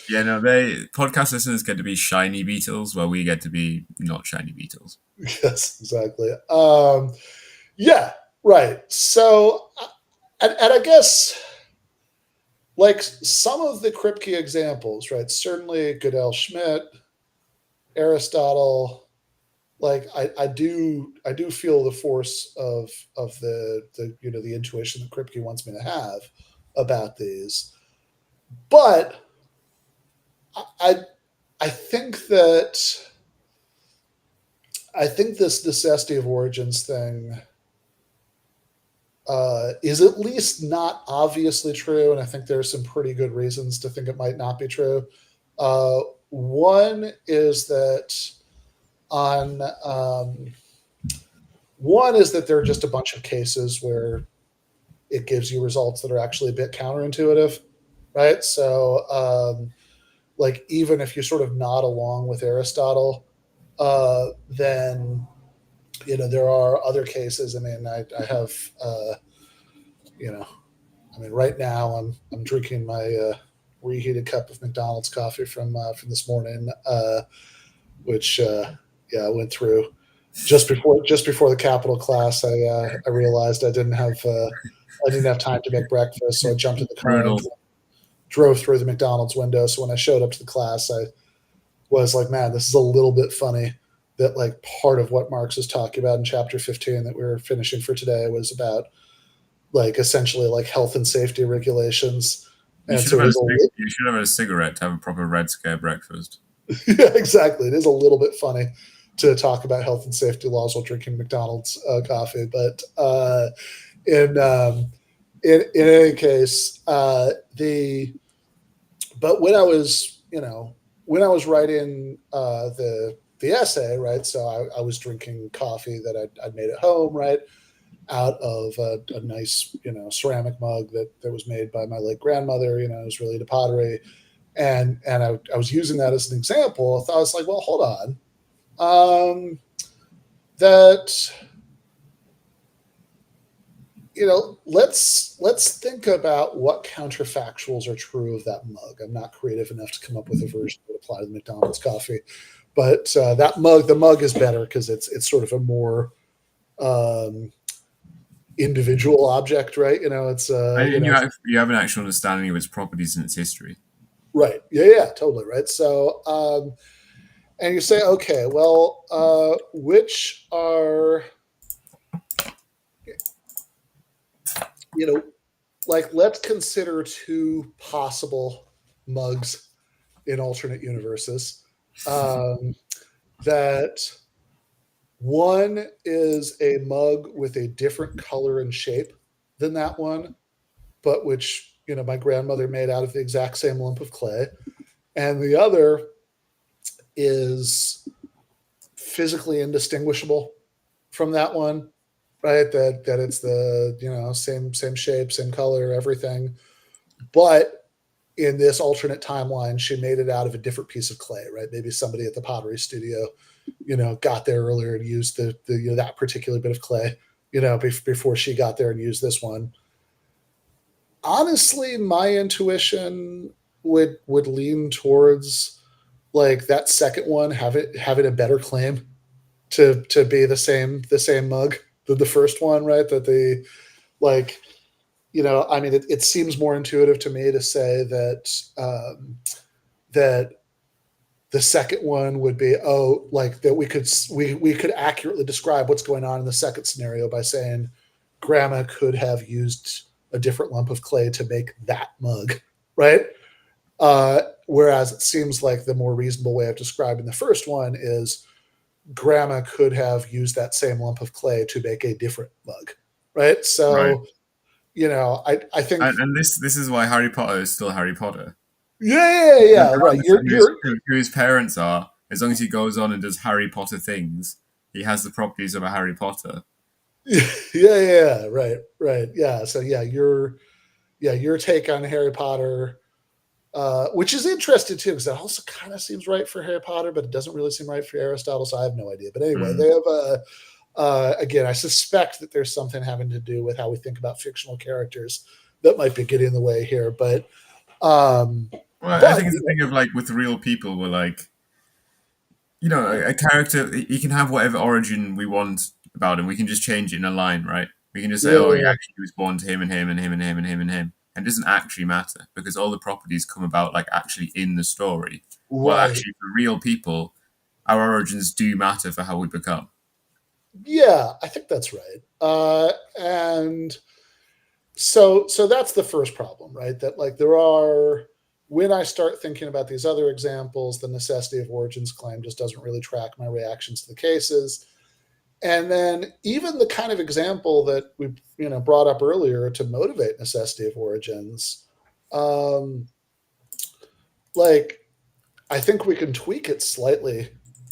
Yeah, no, they podcast listeners get to be shiny beetles, while we get to be not shiny beetles. yes, exactly. Yeah, right. So, and I guess like some of the Kripke examples, right? Certainly Goodell Schmidt, Aristotle. Like I do feel the force of the intuition that Kripke wants me to have about these, but I I think that I think this necessity of origins thing is at least not obviously true, and I think there are some pretty good reasons to think it might not be true. Uh, one is that on one is that there are just a bunch of cases where it gives you results that are actually a bit counterintuitive, right? So like even if you sort of nod along with Aristotle, then there are other cases. I mean, I have you know, I mean, right now I'm drinking my reheated cup of McDonald's coffee from this morning, which yeah, I went through just before the Capital class. I realized I didn't have time to make breakfast, so I jumped in the car and Brutal. drove through the McDonald's window. So when I showed up to the class, I was like, man, this is a little bit funny that like part of what Marx is talking about in chapter 15 that we were finishing for today was about like essentially like health and safety regulations. You And should have so it had is you should have had a cigarette to have a proper Red Scare breakfast. yeah, exactly. It is a little bit funny to talk about health and safety laws while drinking McDonald's coffee, but in any case, the but when I was writing the essay, right? So I was drinking coffee that I'd made at home, right, out of a nice ceramic mug that was made by my late grandmother. It was really to pottery, and I was using that as an example. I was like, well, hold on, that let's think about what counterfactuals are true of that mug. I'm not creative enough to come up with a version that would apply to the McDonald's coffee, but the mug is better because it's sort of a more um, individual object, right? It's And you have an actual understanding of its properties and its history. right, yeah, totally right. So and you say, okay, well, which are like let's consider two possible mugs in alternate universes. Um, that one is a mug with a different color and shape than that one, but which my grandmother made out of the exact same lump of clay, and the other is physically indistinguishable from that one, right? That it's the same shape, same color, everything, but in this alternate timeline, she made it out of a different piece of clay, right? Maybe somebody at the pottery studio, got there earlier and used the that particular bit of clay, before she got there and used this one. Honestly, my intuition would lean towards like that second one, having a better claim to be the same mug than the first one, right? That the like I mean, it seems more intuitive to me to say that the second one would be like that we could accurately describe what's going on in the second scenario by saying grandma could have used a different lump of clay to make that mug, right? Whereas it seems like the more reasonable way of describing the first one is grandma could have used that same lump of clay to make a different mug, right? Right. So I think And this is why Harry Potter is still Harry Potter. yeah, right. Regardless of who his parents are, as long as he goes on and does Harry Potter things, he has the properties of a Harry Potter. yeah, right, yeah. So your take on Harry Potter, which is interesting too, because that also kind of seems right for Harry Potter, but it doesn't really seem right for Aristotle. So I have no idea. But anyway, Mm. they have again, I suspect that there's something having to do with how we think about fictional characters that might be getting in the way here. Um, Well, I but think it's a thing of like with real people, we're like, a character, he can have whatever origin we want about him. We can just change it in a line, right? We can just say, oh, he yeah, actually was born to him and him and him and him and him and him. And it doesn't actually matter because all the properties come about like actually in the story. Well, right. actually, for real people, our origins do matter for how we become. Yeah, I think that's right. And so that's the first problem, right? That like there are when I start thinking about these other examples, the necessity of origins claim just doesn't really track my reactions to the cases. And then even the kind of example that we brought up earlier to motivate necessity of origins, um, like I think we can tweak it slightly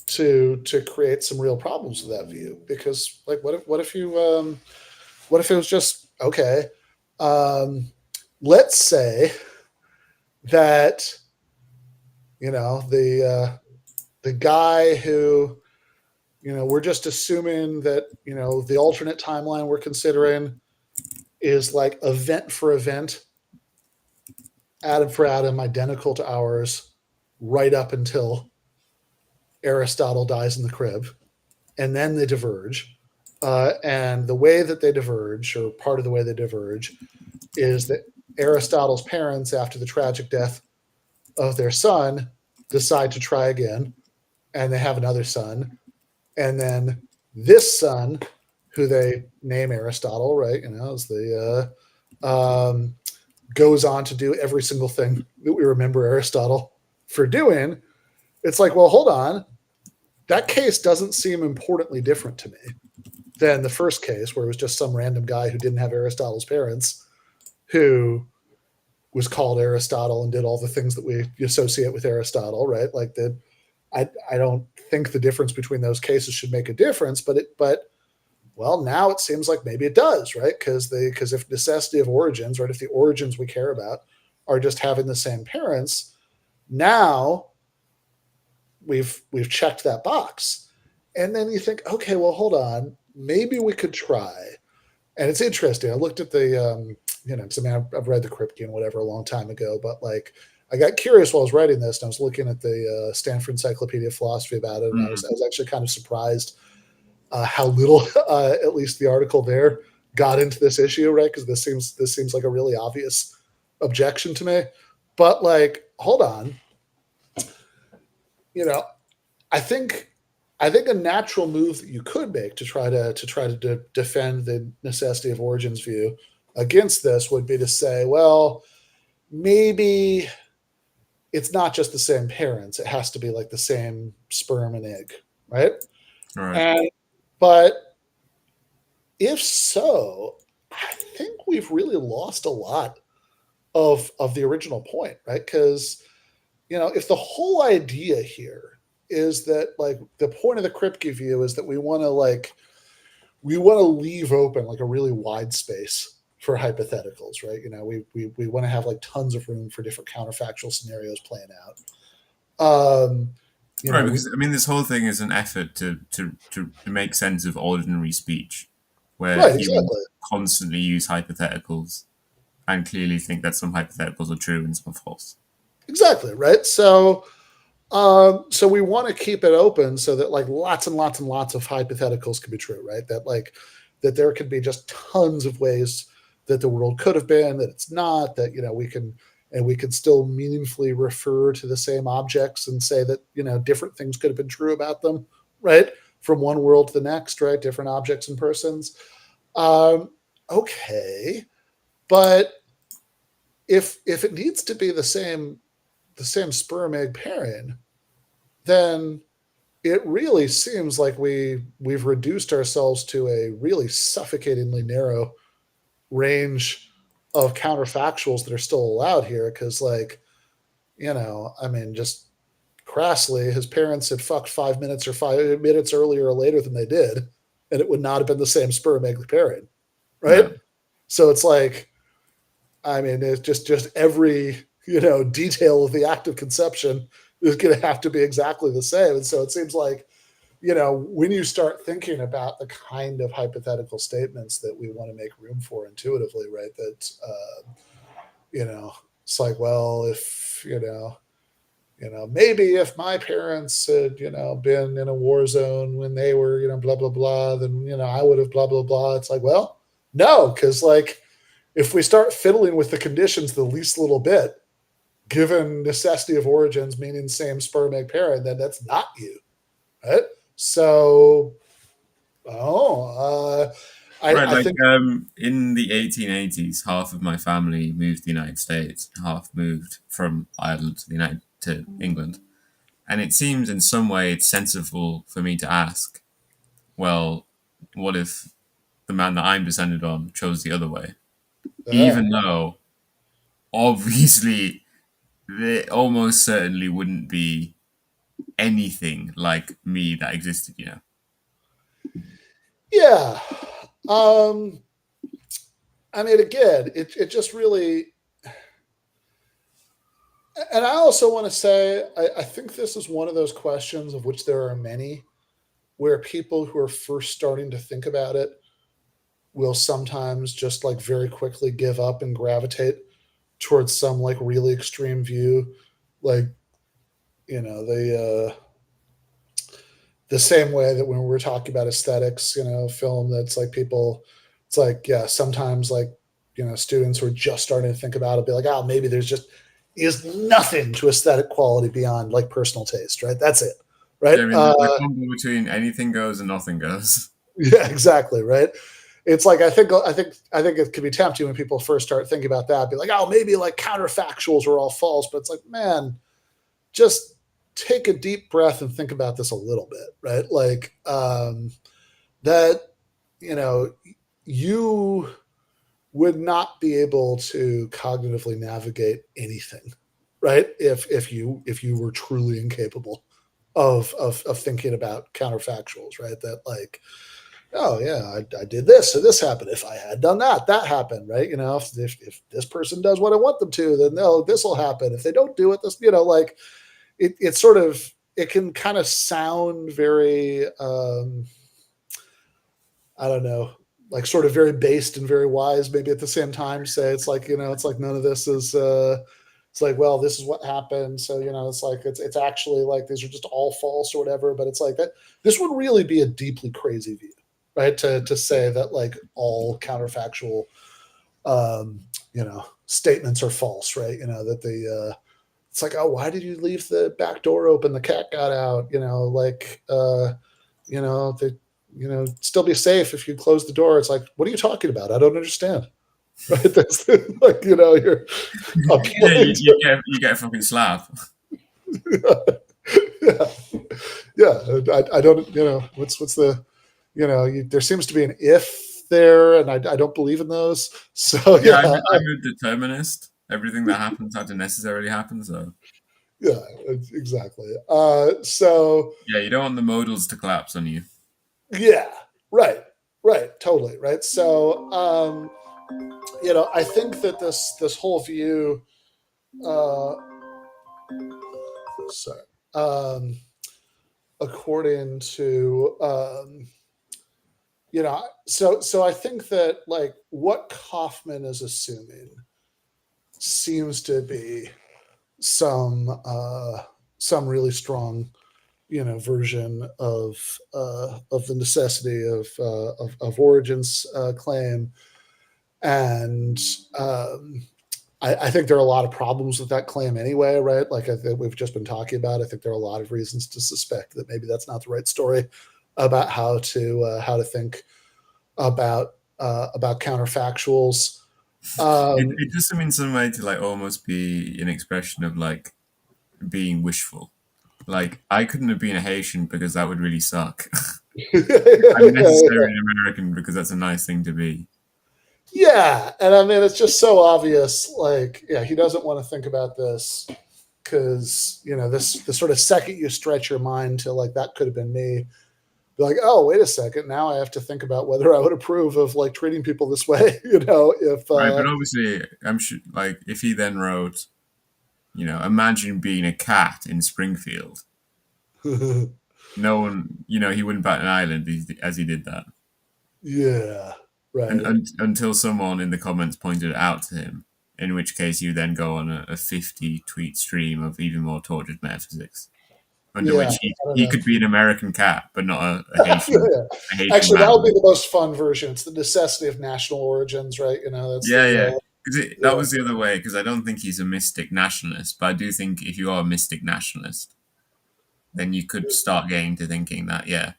to create some real problems with that view. Because like what if it was just okay? Um, let's say that The guy who, we're just assuming that, the alternate timeline we're considering is like event for event, atom for atom, identical to ours, right up until Aristotle dies in the crib, and then they diverge. And the way that they diverge, or part of the way they diverge, is that Aristotle's parents, after the tragic death of their son, decide to try again, and they have another son. And then this son, who they name Aristotle, right? Is goes on to do every single thing that we remember Aristotle for doing. It's like, well, hold on. That case doesn't seem importantly different to me than the first case, where it was just some random guy who didn't have Aristotle's parents who was called Aristotle and did all the things that we associate with Aristotle, right? Like that. I don't think the difference between those cases should make a difference, but well, now it seems like maybe it does, right? Because if necessity of origins, right, if the origins we care about are just having the same parents, now we've checked that box. And then you think, okay, well, hold on, maybe we could try. And it's interesting. I looked at the, because I mean, I've read the Kripke and whatever a long time ago, but like I got curious while I was writing this, and I was looking at the Stanford Encyclopedia of Philosophy about it, and I was, Mm. I was actually kind of surprised how little, at least the article there, got into this issue, right? Because this seems like a really obvious objection to me. But like, hold on, you know, I think I think a natural move that you could make to defend the necessity of origins view against this would be to say, well, maybe it's not just the same parents; it has to be like the same sperm and egg, right? All right. And but if so, I think we've really lost a lot of the original point, right? Because if the whole idea here is that like the point of the Kripke view is that we want to leave open like a really wide space for hypotheticals, right? We want to have like tons of room for different counterfactual scenarios playing out. Right, We because I mean, this whole thing is an effort to make sense of ordinary speech, where right, humans exactly, constantly use hypotheticals and clearly think that some hypotheticals are true and some are false. exactly, right. So we want to keep it open so that like lots and lots and lots of hypotheticals can be true, right? That there could be just tons of ways that the world could have been, that it's not, that we can still meaningfully refer to the same objects and say that different things could have been true about them, right? From one world to the next, right? Different objects and persons. Um, okay, but if it needs to be the same sperm egg pairing, then it really seems like we've reduced ourselves to a really suffocatingly narrow range of counterfactuals that are still allowed here. Because I mean, just crassly, his parents had fucked 5 minutes or 5 minutes earlier or later than they did, and it would not have been the same sperm egg pairing, right? Yeah, So it's like, I mean, it's just every detail of the act of conception is going to have to be exactly the same. And so it seems like when you start thinking about the kind of hypothetical statements that we want to make room for intuitively, right? That it's like, well, if maybe if my parents had been in a war zone when they were blah blah blah, then I would have blah blah blah. It's like, well, no, because like if we start fiddling with the conditions the least little bit, given necessity of origins meaning same sperm egg parent, then that's not you, right? So, oh, right. I Like think, in the 1880s, half of my family moved to the United States, half moved from Ireland to England, and it seems in some way it's sensible for me to ask, well, what if the man that I'm descended on chose the other way, uh, even though obviously there almost certainly wouldn't be anything like me that existed, you know. yeah. Um, I mean, again, it just really, And I also want to say, I think this is one of those questions of which there are many, where people who are first starting to think about it will sometimes just like very quickly give up and gravitate towards some like really extreme view, like the same way that when we were talking about aesthetics, film, that's like people, it's like, yeah, sometimes like, students who are just starting to think about it be like, oh, maybe there's just is nothing to aesthetic quality beyond like personal taste, right? That's it, right? Yeah, I mean, the combo between anything goes and nothing goes. Yeah, exactly, right. It's like I think it could be tempting when people first start thinking about that, be like, oh, maybe like counterfactuals are all false, but it's like, man, just take a deep breath and think about this a little bit, right? Like that, you know, you would not be able to cognitively navigate anything, right? If you were truly incapable of thinking about counterfactuals, right? That like, oh yeah, I did this, so this happened. If I had done that, that happened, right? If this person does what I want them to, then no, this will happen. If they don't do it, this, like it sort of, it can kind of sound very I don't know, like sort of very based and very wise, maybe at the same time. Say it's like, it's like none of this is it's like, well, this is what happened. So, it's like it's actually like these are just all false or whatever. But it's like that this would really be a deeply crazy view, right? To say that like all counterfactual statements are false, right? That the it's like, oh, why did you leave the back door open? The cat got out, like they still be safe if you close the door. It's like, what are you talking about? I don't understand. Right? That's like, you're Yeah, appealing to, you get a fucking slap. yeah, yeah. I don't, what's the, there seems to be an if there, and I don't believe in those. So Yeah, yeah, I'm a determinist. Everything that happens had to necessarily happen. So yeah, exactly. So yeah, you don't want the modals to collapse on you. yeah, right, right, totally, right. So I think that this whole view, uh, sorry, according to so I think that like what Kaufman is assuming seems to be some really strong version of the necessity of origins claim. And I think there are a lot of problems with that claim anyway, right? Like I think we've just been talking about. I think there are a lot of reasons to suspect that maybe that's not the right story about how to think about counterfactuals. Um, It does seem in some way to like almost be an expression of like being wishful. Like I couldn't have been a Haitian because that would really suck. I'm necessarily an American because that's a nice thing to be. yeah, and I mean it's just so obvious. Like, yeah, he doesn't want to think about this because this the sort of second you stretch your mind to like that could have been me, be like, oh, wait a second, now I have to think about whether I would approve of like treating people this way. If Right, but obviously, I'm sure. Like, if he then wrote, imagine being a cat in Springfield. No one, he wouldn't bat an eyelid as he did that, yeah, right. and until someone in the comments pointed it out to him. In which case, you then go on a 50 tweet stream of even more tortured metaphysics, under Yeah, which I don't he know. could be an American cat, but not Yeah. a Haitian Actually, that would be mammal. the most fun version. It's the necessity of national origins, right? That's Yeah, the yeah. Because that yeah. was the other way. Because I don't think he's a mystic nationalist, but I do think if you are a mystic nationalist, then you could start getting to thinking that, yeah,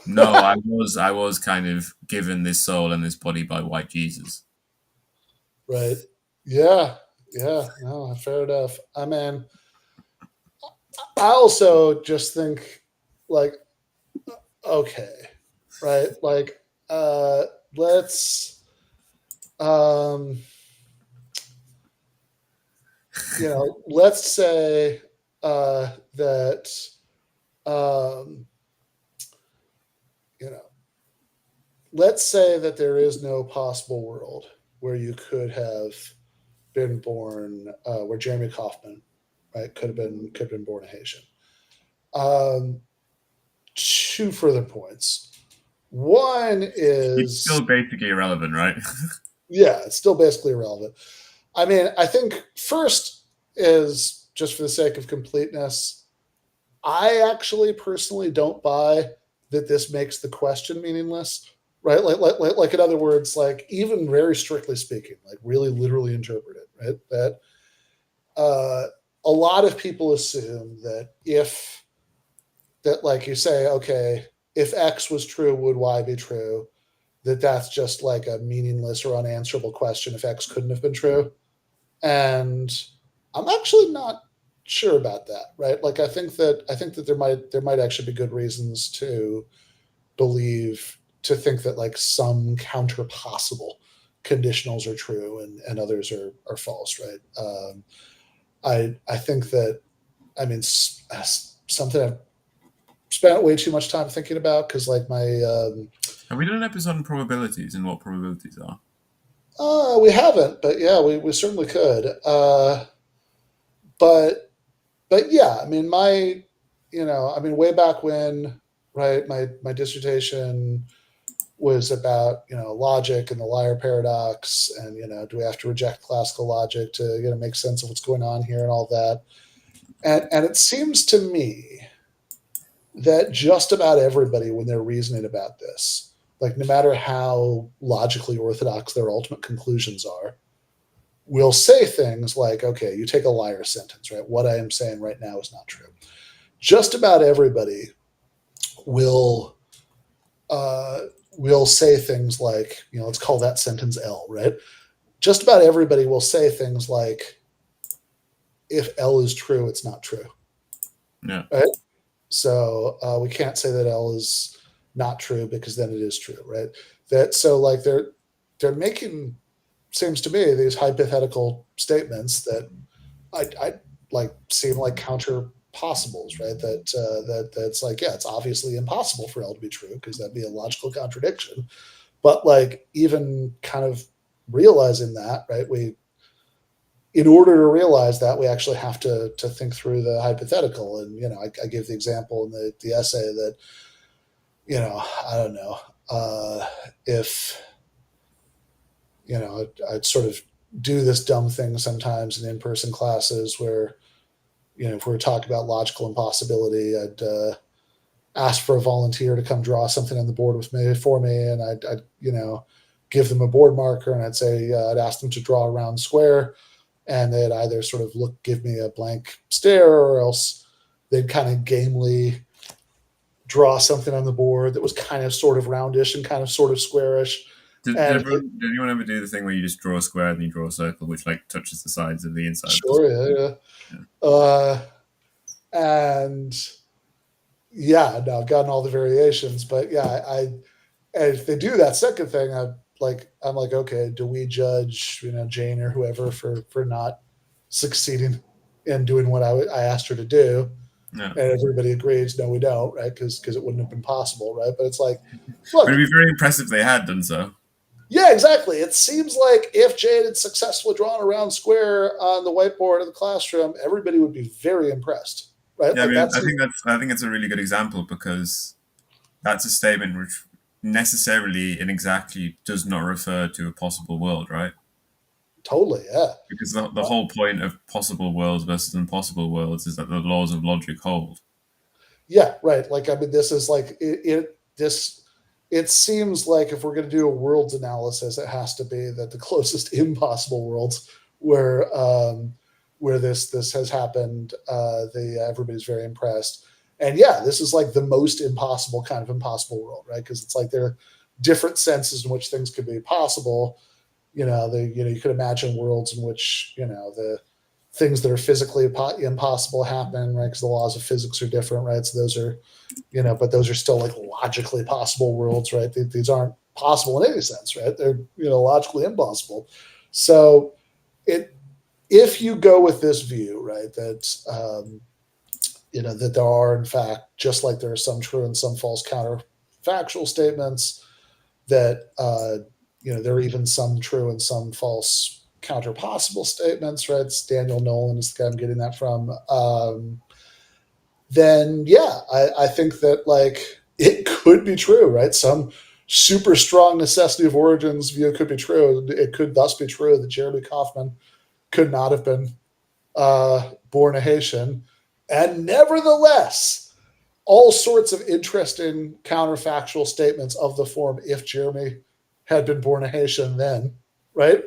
no, I was kind of given this soul and this body by white Jesus. Right. Yeah. Yeah. No, fair enough. I mean, I also just think like, okay, right? Like, let's, um, let's say that, um, you know, let's say that there is no possible world where you could have been born, where Jeremy Kaufman right? Could have been born a Haitian. Um, Two further points. One It's still is, basically irrelevant, right? yeah, it's still basically irrelevant. I mean, I think first is just for the sake of completeness, I actually personally don't buy that this makes the question meaningless, right? Like in other words, like even very strictly speaking, like really literally interpret it, right? That uh, a lot of people assume that if that, like you say, okay, if X was true, would Y be true? That's just like a meaningless or unanswerable question if X couldn't have been true. And I'm actually not sure about that, right? Like I think that there might actually be good reasons to believe to think that like some counter possible conditionals are true and others are false, right? I think that I mean something I've spent way too much time thinking about because like my Have we done an episode on probabilities and what probabilities are? we haven't, but yeah, we certainly could. But yeah, I mean, I mean, way back when, right? My dissertation was about logic and the liar paradox, and do we have to reject classical logic to make sense of what's going on here and all that. And it seems to me that just about everybody, when they're reasoning about this, like no matter how logically orthodox their ultimate conclusions are, will say things like, okay, you take a liar sentence, right? What I am saying right now is not true. Just about everybody will will say things like, let's call that sentence L, right? Just about everybody will say things like, if L is true, it's not true, Yeah. right? So we can't say that L is not true because then it is true, right? That so like they're making, seems to me, these hypothetical statements that I like seem like counter possibles, right? That's like, yeah, it's obviously impossible for L to be true because that'd be a logical contradiction. But like even kind of realizing that, right? We In order to realize that, we actually have to think through the hypothetical. And I give the example in the essay that I don't know if I'd sort of do this dumb thing sometimes in in-person classes where if we were talking about logical impossibility, I'd ask for a volunteer to come draw something on the board with me for me, and I'd give them a board marker, and I'd say I'd ask them to draw a round square, and they'd either sort of give me a blank stare, or else they'd kind of gamely draw something on the board that was kind of sort of roundish and kind of sort of squarish. And Did anyone ever do the thing where you just draw a square and you draw a circle, which like touches the sides of the inside of the sure, square? yeah, Yeah. yeah. And yeah, no, I've gotten all the variations, but yeah, and if they do that second thing, I'm like, okay, do we judge Jane or whoever for not succeeding in doing what I asked her to do? Yeah. And everybody agrees, no, we don't, right? Because it wouldn't have been possible, right? But it's like, But look, it'd be very impressive if they had done so. yeah, exactly. It seems like if Jane had successfully drawn a round square on the whiteboard of the classroom, everybody would be very impressed, right? Yeah, I Like mean, that's I think it's a really good example because that's a statement which necessarily and exactly does not refer to a possible world, right? totally, yeah. Because the whole point of possible worlds versus impossible worlds is that the laws of logic hold. Yeah, right. Like I mean, this is like this. It seems like if we're going to do a worlds analysis, it has to be that the closest impossible worlds where this has happened, the everybody's very impressed. And yeah, this is like the most impossible kind of impossible world, right? Because it's like there are different senses in which things could be possible. You could imagine worlds in which the things that are physically impossible happen, right? Because the laws of physics are different, right? So those are, but those are still like logically possible worlds, right? These aren't possible in any sense, right? They're logically impossible. So it if you go with this view, right, that that there are in fact, just like there are some true and some false counterfactual statements, that there are even some true and some false counterpossible statements, right? It's Daniel Nolan is the guy I'm getting that from. Then yeah, I think that like it could be true, right? Some super strong necessity of origins view could be true. It could thus be true that Jeremy Kaufman could not have been born a Haitian. And nevertheless, all sorts of interesting counterfactual statements of the form if Jeremy had been born a Haitian then, right,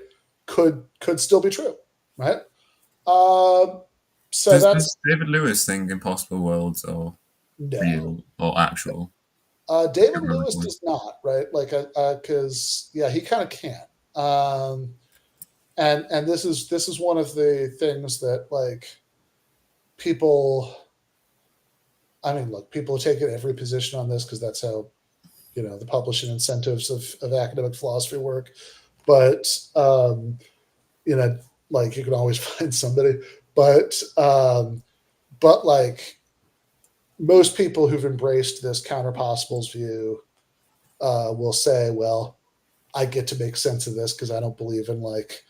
could still be true, right? Uh, so Does that's David Lewis think impossible worlds are no. real or actual? David Can't remember Lewis which one. does not, right? Like, because yeah, he kind of can't. And this is one of the things that like people. I mean, look, people take every position on this because that's how the publishing incentives of academic philosophy work. But you know, like you can always find somebody. But but like most people who've embraced this counterpossibles view will say, well, I get to make sense of this because I don't believe in like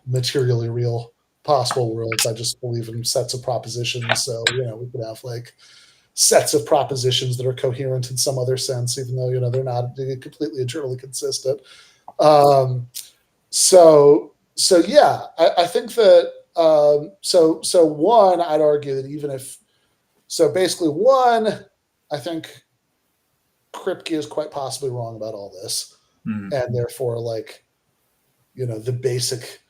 materially real possible worlds. I just believe in sets of propositions. So we could have like sets of propositions that are coherent in some other sense, even though they're not completely internally consistent. Um, so yeah, I think that so one, I'd argue that even if so, basically one, I think Kripke is quite possibly wrong about all this, Mm. and therefore like the basic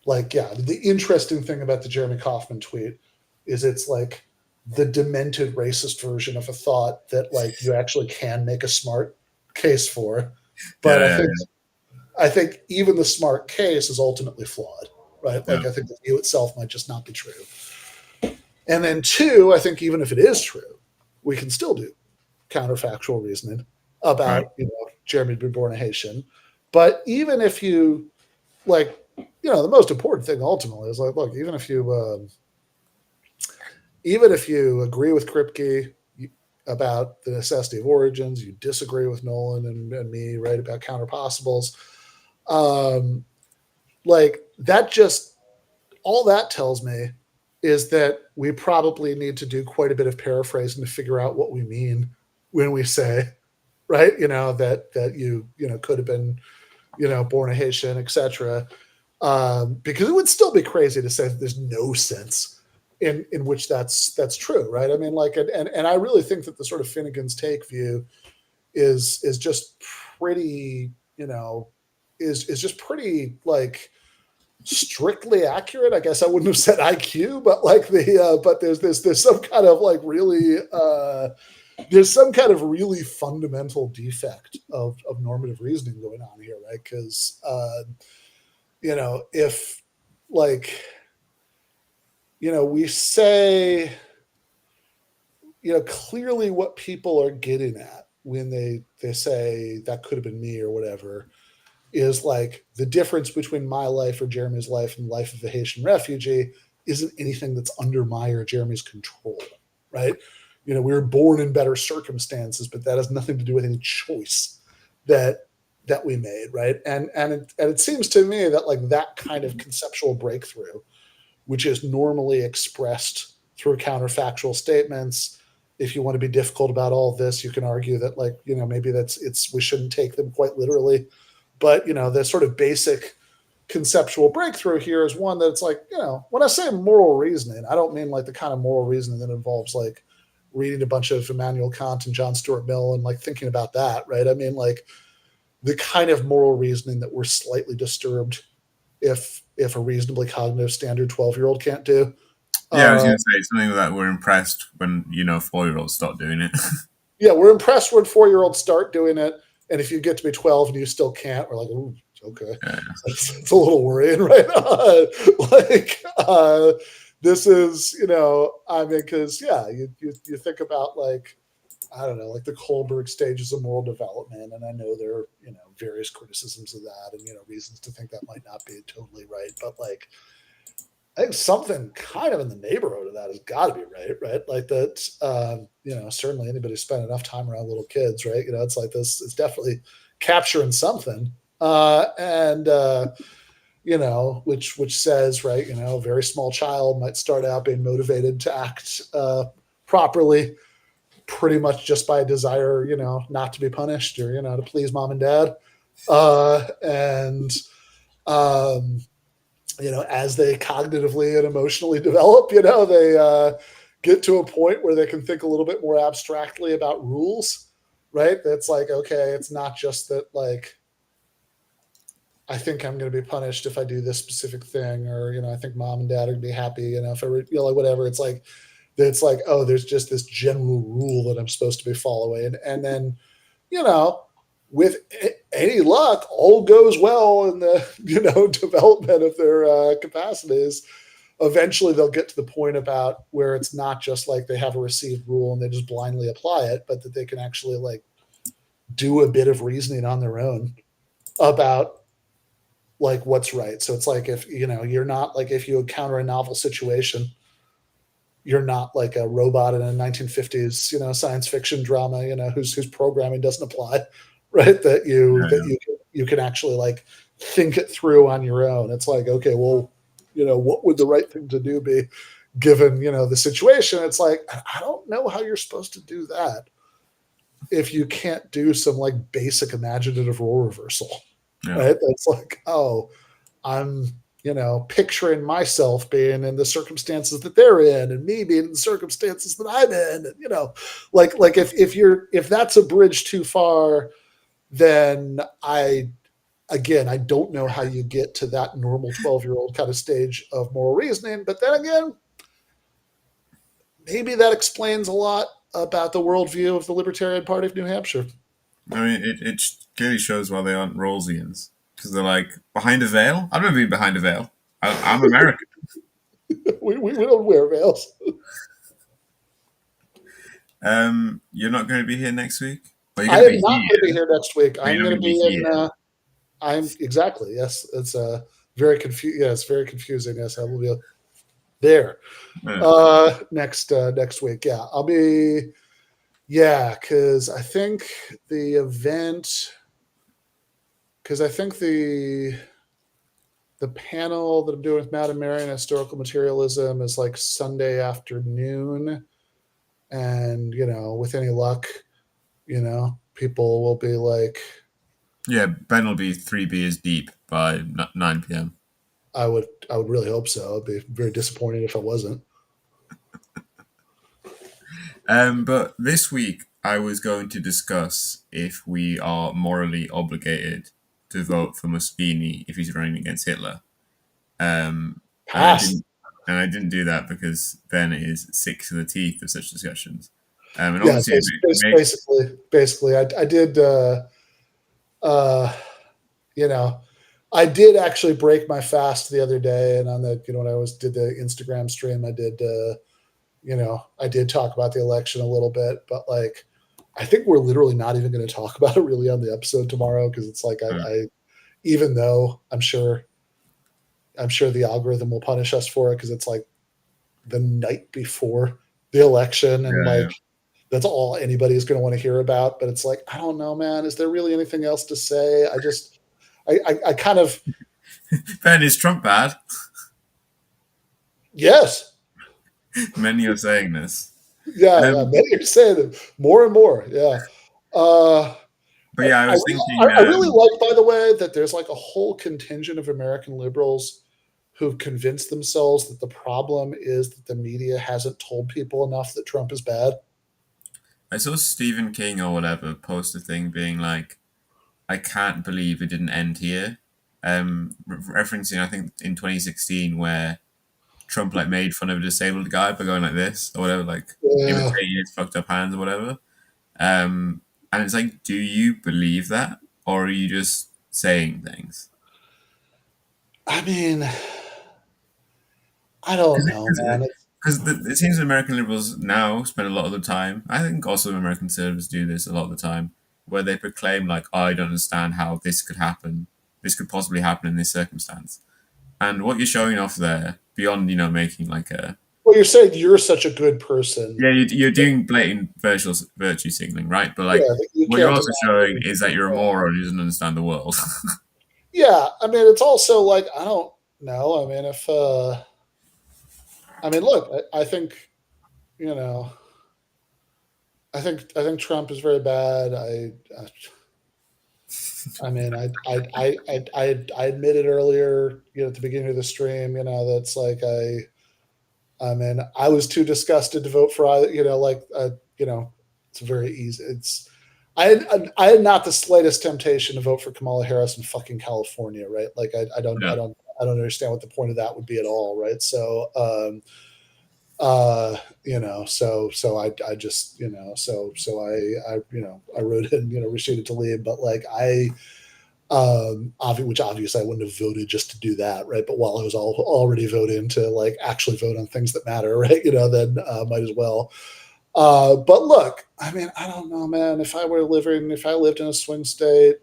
like yeah the interesting thing about the Jeremy Kaufman tweet is it's like the demented racist version of a thought that like you actually can make a smart case for, but Yeah, I yeah, think I think even the smart case is ultimately flawed, right? yeah. Like I think the view itself might just not be true. And then two, I think even if it is true, we can still do counterfactual reasoning Right. about Jeremy being born a Haitian. But even if you like, the most important thing ultimately is like, look, even if you agree with Kripke about the necessity of origins, you disagree with Nolan and me, right, about counterpossibles, um, like that just all that tells me is that we probably need to do quite a bit of paraphrasing to figure out what we mean when we say, right, that could have been, born a Haitian, etc. Because it would still be crazy to say that there's no sense in which that's true, right? I mean, like, and I really think that the sort of Finnegan's take view is just pretty, is just pretty like strictly accurate. I guess I wouldn't have said IQ, but like but there's some kind of like really there's some kind of really fundamental defect of normative reasoning going on here, right? Because if like we say clearly what people are getting at when they say that could have been me or whatever is like the difference between my life or Jeremy's life and the life of a Haitian refugee isn't anything that's under my or Jeremy's control, right? We were born in better circumstances, but that has nothing to do with any choice that we made, right? And it seems to me that like that kind of conceptual breakthrough, which is normally expressed through counterfactual statements. If you want to be difficult about all of this, you can argue that like maybe we shouldn't take them quite literally, but the sort of basic conceptual breakthrough here is one that it's like when I say moral reasoning, I don't mean like the kind of moral reasoning that involves like reading a bunch of Immanuel Kant and John Stuart Mill and like thinking about that, right? I mean like the kind of moral reasoning that we're slightly disturbed if a reasonably cognitive standard 12-year-old can't do. Yeah, I was Uh, going to say something that we're impressed when 4-year-olds start doing it. yeah, we're impressed when 4-year-olds start doing it, and if you get to be 12 and you still can't, we're like, ooh, okay, Yeah, it's a little worrying, right? Like this is, I mean, because yeah, you think about like I don't know, like the Kohlberg stages of moral development, and I know there are various criticisms of that, and reasons to think that might not be totally right, but like I think something kind of in the neighborhood of that has got to be right, right? Like that, certainly anybody spent enough time around little kids, right? It's like this, it's definitely capturing something. And which says, right, a very small child might start out being motivated to act properly, pretty much just by a desire, not to be punished, or to please mom and dad, and as they cognitively and emotionally develop, they get to a point where they can think a little bit more abstractly about rules, right? That's like, okay, it's not just that, like, I think I'm going to be punished if I do this specific thing, or I think mom and dad are going to be happy, if I, like whatever. It's like, oh, there's just this general rule that I'm supposed to be following, and then you know, with any luck, all goes well in the development of their capacities. Eventually, they'll get to the point about where it's not just like they have a received rule and they just blindly apply it, but that they can actually like do a bit of reasoning on their own about like what's right. So it's like, if you're not like, if you encounter a novel situation, you're not like a robot in a 1950s science fiction drama whose programming doesn't apply, right? That you can actually like think it through on your own. It's like, okay, well, what would the right thing to do be given the situation? It's like, I don't know how you're supposed to do that if you can't do some like basic imaginative role reversal, right? That's like, oh, I'm picturing myself being in the circumstances that they're in, and me being in the circumstances that I'm in. And, like if that's a bridge too far, then I don't know how you get to that normal 12-year-old kind of stage of moral reasoning. But then again, maybe that explains a lot about the worldview of the Libertarian Party of New Hampshire. I mean, it clearly shows why they aren't Rawlsians, because they're like, behind a veil? I've never been behind a veil. I'm American. we don't wear veils. You're not going to be here next week? I am not going to be here next week. I'm going to be in. I'm exactly, yes. It's very confusing. Yeah, it's very confusing. Yes, I will be there next week. Yeah, I'll be. Yeah, because I think the event. Because I think the panel that I'm doing with Matt and Mary on historical materialism is like Sunday afternoon, and with any luck, people will be like. Yeah, Ben will be 3 beers deep by 9 p.m. I would really hope so. It'd be very disappointing if I wasn't. But this week, I was going to discuss if we are morally obligated to vote for Mussolini if he's running against Hitler. Pass. And I didn't do that because Ben is sick to the teeth of such discussions. And yeah, obviously, basically, I did. I did actually break my fast the other day, and on the when I did the Instagram stream, I did I did talk about the election a little bit, but like I think we're literally not even going to talk about it really on the episode tomorrow, because it's like I even though I'm sure the algorithm will punish us for it, because it's like the night before the election, and that's all anybody's going to want to hear about. But it's like, I don't know, man. Is there really anything else to say? I kind of. Ben, is Trump bad? Yes. Many are saying this. Yeah, many are saying it more and more. Yeah. But yeah, I was thinking. I really like, by the way, that there's like a whole contingent of American liberals who've convinced themselves that the problem is that the media hasn't told people enough that Trump is bad. I saw Stephen King or whatever post a thing being like, I can't believe it didn't end here. Referencing, I think, in 2016, where Trump like made fun of a disabled guy by going like this or whatever, like imitating his fucked up hands or whatever. And it's like, do you believe that, or are you just saying things? I mean, I don't know, man. Because it seems American liberals now spend a lot of the time, I think also American conservatives do this a lot of the time, where they proclaim like, oh, I don't understand how this could happen. This could possibly happen in this circumstance. And what you're showing off there, beyond, making like a... Well, you're saying you're such a good person. Yeah, you're doing blatant virtue signaling, right? But like, what you're also showing is that you're a moron who doesn't understand the world. Yeah, I mean, it's also like I don't know. I mean, if I mean, look, I think you know, I think Trump is very bad. I mean, I admitted earlier, at the beginning of the stream, that's like I mean, I was too disgusted to vote for either. It's very easy. I had not the slightest temptation to vote for Kamala Harris in fucking California, right? Like, Yeah. I don't understand what the point of that would be at all, right? So, I just, I wrote in, Rashida Tlaib, but like which obviously I wouldn't have voted just to do that, right? But while I was already voting to like actually vote on things that matter, right? Then might as well. But look, I mean, I don't know, man. If I lived in a swing state,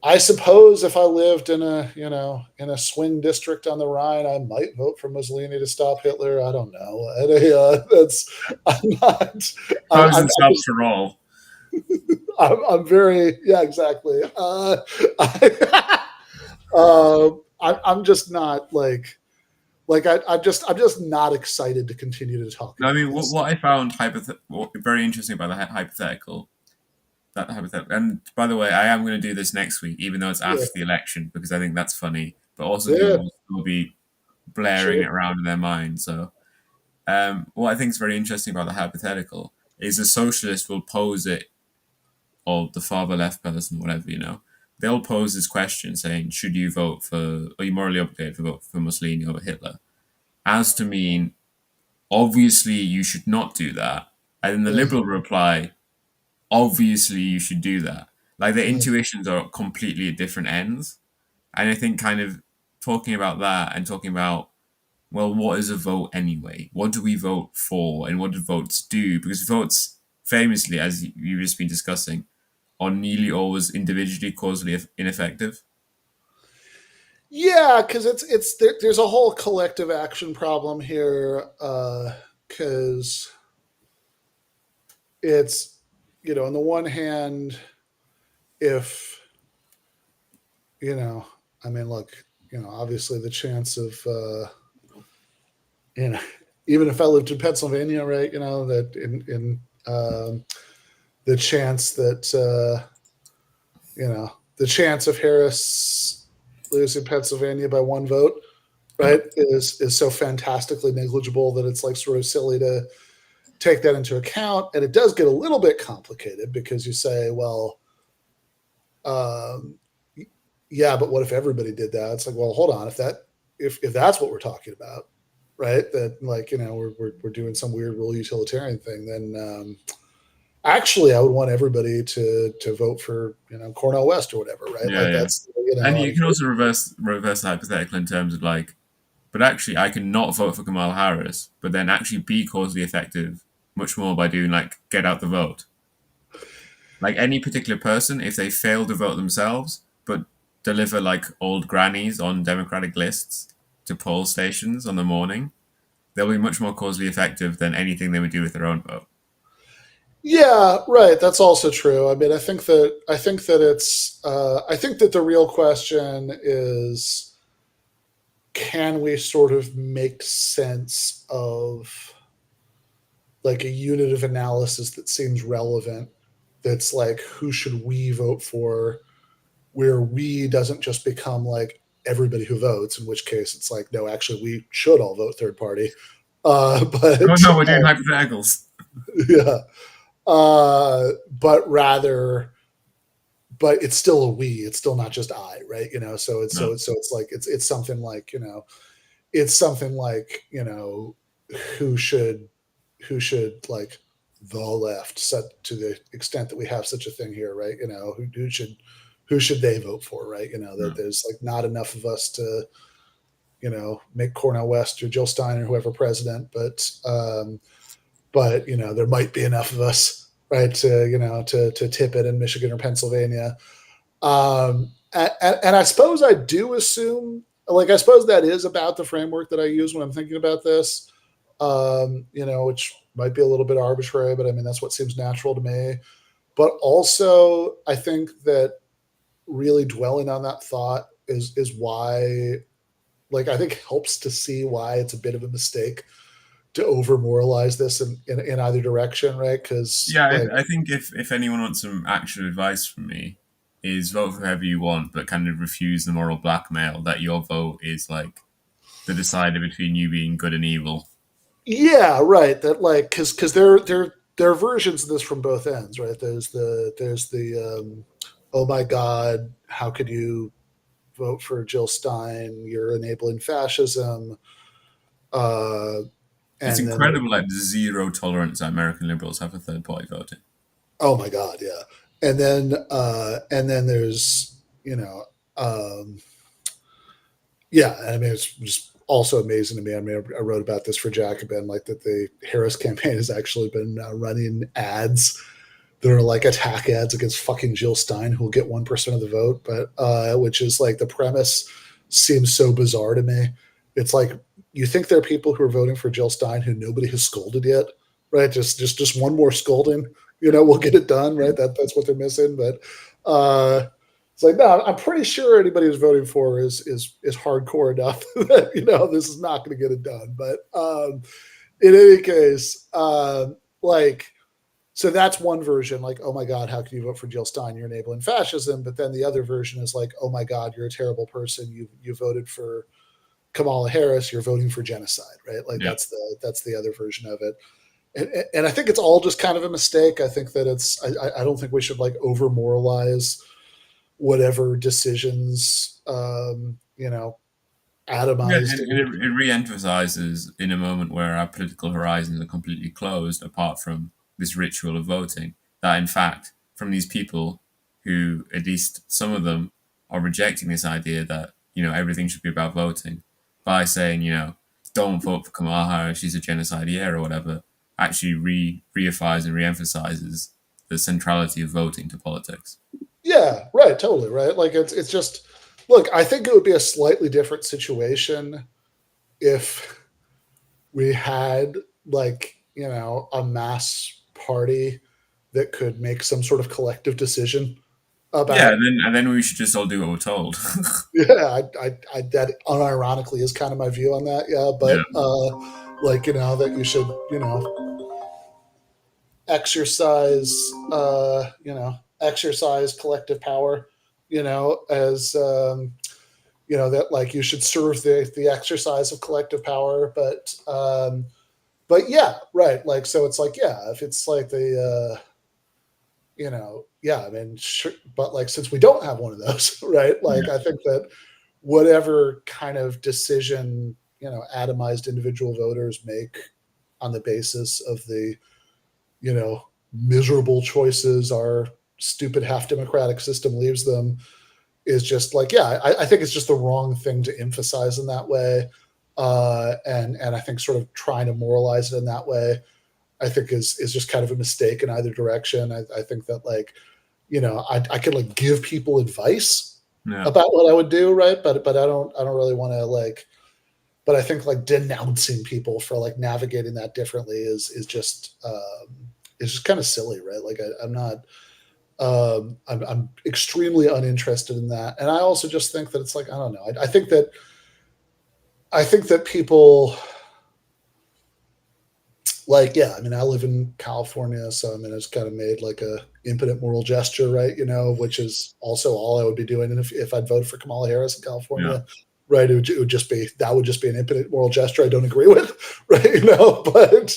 I suppose if I lived in a swing district on the Rhine, I might vote for Mussolini to stop Hitler. I don't know. That's I'm not. Pros I'm and stops just for all. I'm very yeah exactly. I'm just not I'm just not excited to continue to talk No, I about mean, this. what I found very interesting about the hypothetical, and by the way, I am going to do this next week, even though it's Yeah, after the election, because I think that's funny, but also yeah, people will still be blaring sure, it around in their mind. So, what I think is very interesting about the hypothetical is a socialist will pose it, or the farther left person, whatever, they'll pose this question saying, should you vote for, are you morally obligated to vote for Mussolini over Hitler? As to mean, obviously you should not do that. And then the yeah, liberal reply, obviously you should do that. Like their yeah. intuitions are completely at different ends. And I think kind of talking about that and talking about, well, what is a vote anyway? What do we vote for and what do votes do? Because votes, famously, as you've just been discussing, are nearly always individually causally ineffective. Yeah, because there's a whole collective action problem here. Because it's on the one hand, if you know, I mean, look, obviously the chance of you know, even if I lived in Pennsylvania, right, that in the chance that the chance of Harris losing Pennsylvania by one vote, Yeah. right, is so fantastically negligible that it's like sort of silly to take that into account. And it does get a little bit complicated because you say, well, um, yeah, but what if everybody did that? It's like, well, hold on, if that's what we're talking about, right? That like we're doing some weird rule utilitarian thing, then actually I would want everybody to vote for Cornell West or whatever, right? Yeah, Like yeah. that's And you can also reverse the hypothetical in terms of like, but actually I can not vote for Kamala Harris, but then actually be causally effective much more by doing like get out the vote. Like any particular person, if they fail to vote themselves, but deliver like old grannies on Democratic lists to poll stations on the morning, they'll be much more causally effective than anything they would do with their own vote. Yeah, right. That's also true. I mean, I think that the real question is, can we sort of make sense of like a unit of analysis that seems relevant? That's like, who should we vote for? Where we doesn't just become like everybody who votes, in which case it's like, no, actually, we should all vote third party. Oh But no, we're doing hypotheticals. yeah, but rather but it's still a we. It's still not just I, right? No. It's like it's something like it's something like who should like the left set to the extent that we have such a thing here, right? Who should they vote for, right? That No. there's like not enough of us to make Cornell West or Jill Stein or whoever president, but there might be enough of us, right, to to tip it in Michigan or Pennsylvania. And I suppose I do assume, like, I suppose that is about the framework that I use when I'm thinking about this, which might be a little bit arbitrary, but I mean, that's what seems natural to me. But also, I think that really dwelling on that thought is why, like, I think helps to see why it's a bit of a mistake to over moralize this in either direction, right? Because Yeah, like, I think if anyone wants some actual advice from me, is vote for whoever you want, but kind of refuse the moral blackmail that your vote is like the decider between you being good and evil. yeah, right. That like because there are versions of this from both ends, right? There's the oh my god, how could you vote for Jill Stein? You're enabling fascism. Uh, It's and then there, incredible, like the zero tolerance that American liberals have for third party voting. oh my god, yeah. And then there's um, yeah. I mean, it's just also amazing to me. I mean, I wrote about this for Jacobin, like that the Harris campaign has actually been running ads that are like attack ads against fucking Jill Stein, who will get 1% of the vote, but which is like the premise seems so bizarre to me. It's like you think there are people who are voting for Jill Stein who nobody has scolded yet, right? Just one more scolding, we'll get it done, right? That's what they're missing. But it's like no, I'm pretty sure anybody who's voting for is hardcore enough that this is not going to get it done. But in any case, like so that's one version, like, oh my God, how can you vote for Jill Stein? You're enabling fascism. But then the other version is like, oh my God, you're a terrible person. You voted for Kamala Harris. You're voting for genocide, right? Like Yeah. that's the other version of it. And I think it's all just kind of a mistake. I think that I don't think we should like over moralize whatever decisions Yeah, atomized. and it re-emphasizes in a moment where our political horizons are completely closed, apart from this ritual of voting, that in fact, from these people who, at least some of them, are rejecting this idea that everything should be about voting, by saying don't vote for Kamala Harris, she's a genocideer or whatever, actually reifies and re-emphasizes the centrality of voting to politics. Yeah, right, totally, right. Like it's just look, I think it would be a slightly different situation if we had like, a mass party that could make some sort of collective decision Yeah, about and then we should just all do what we're told. yeah, that unironically is kind of my view on that, yeah, Yeah, but like, that you should, exercise exercise collective power, as that like you should serve the exercise of collective power, but yeah, right, like so it's like yeah, if it's like the yeah, I mean sure, but like since we don't have one of those right, like yeah, I think that whatever kind of decision atomized individual voters make on the basis of the miserable choices our stupid half democratic system leaves them is just like yeah, I think it's just the wrong thing to emphasize in that way, and I think sort of trying to moralize it in that way I think is just kind of a mistake in either direction. I think that like I could like give people advice yeah. about what I would do, right, but I don't really want to like, but I think like denouncing people for like navigating that differently is just kind of silly, right? Like I'm not I'm extremely uninterested in that, and I also just think that it's like I don't know. I think that people like yeah. I mean, I live in California, so I mean, it's kind of made like a impotent moral gesture, right? Which is also all I would be doing if I'd voted for Kamala Harris in Yeah. California. Right, it would just be that would just be an impotent moral gesture I don't agree with, right? But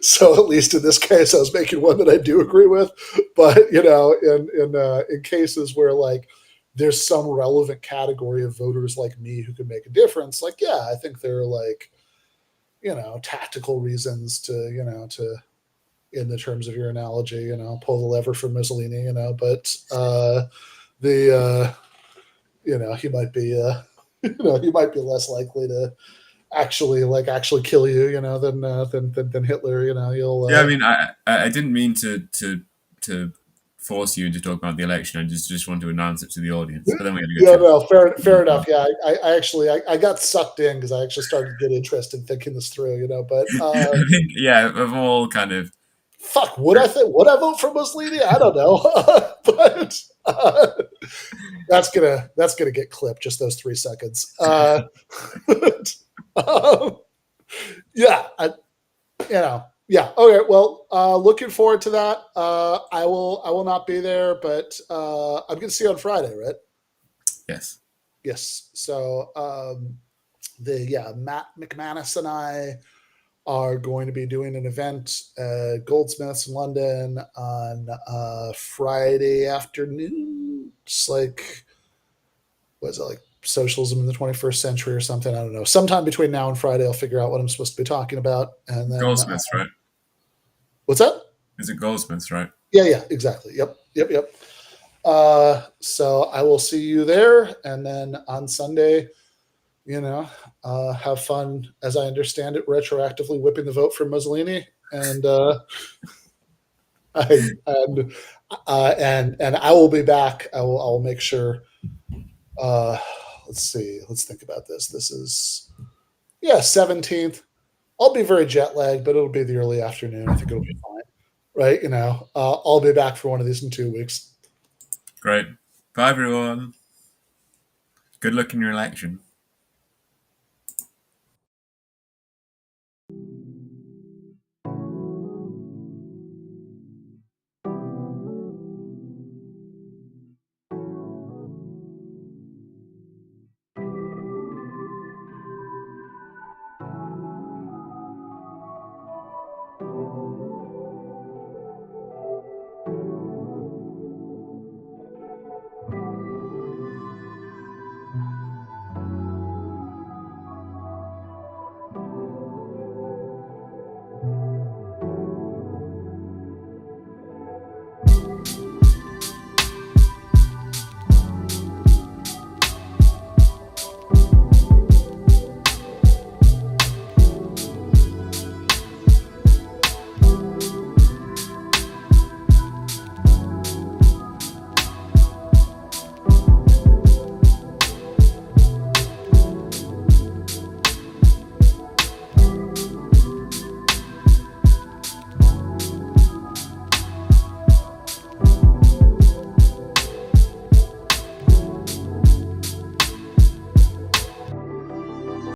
so at least in this case, I was making one that I do agree with. But in cases where like there's some relevant category of voters like me who could make a difference, like yeah, I think there are like tactical reasons to in the terms of your analogy, pull the lever for Mussolini, but the he might be he might be less likely to actually kill you, than Hitler. You'll Yeah, I mean, I didn't mean to force you into talk about the election. I just want to announce it to the audience. But then we had a good yeah, chat. no, fair enough. Yeah, I actually I got sucked in because I actually started to get interested in thinking this through. But I think, yeah, of all kind of fuck, would I vote for Mussolini? I don't know, but that's gonna get clipped. Just those 3 seconds. Um, yeah, yeah. Okay. Well, looking forward to that. I will not be there, but I'm gonna see you on Friday, right? Yes. Yes. So Matt McManus and I are going to be doing an event at Goldsmiths in London on Friday afternoon. It's like, what is it, like socialism in the 21st century or something? I don't know. Sometime between now and Friday, I'll figure out what I'm supposed to be talking about. And then, Goldsmiths, right? what's that? Is it Goldsmiths, right? Yeah, exactly. Yep. So I will see you there. And then on Sunday, have fun, as I understand it, retroactively whipping the vote for Mussolini, and I and I will be back. I will make sure. Let's see. Let's think about this. This is 17th. I'll be very jet lagged, but it'll be the early afternoon. I think it'll be fine, right? I'll be back for one of these in 2 weeks. Great. Bye, everyone. Good luck in your election.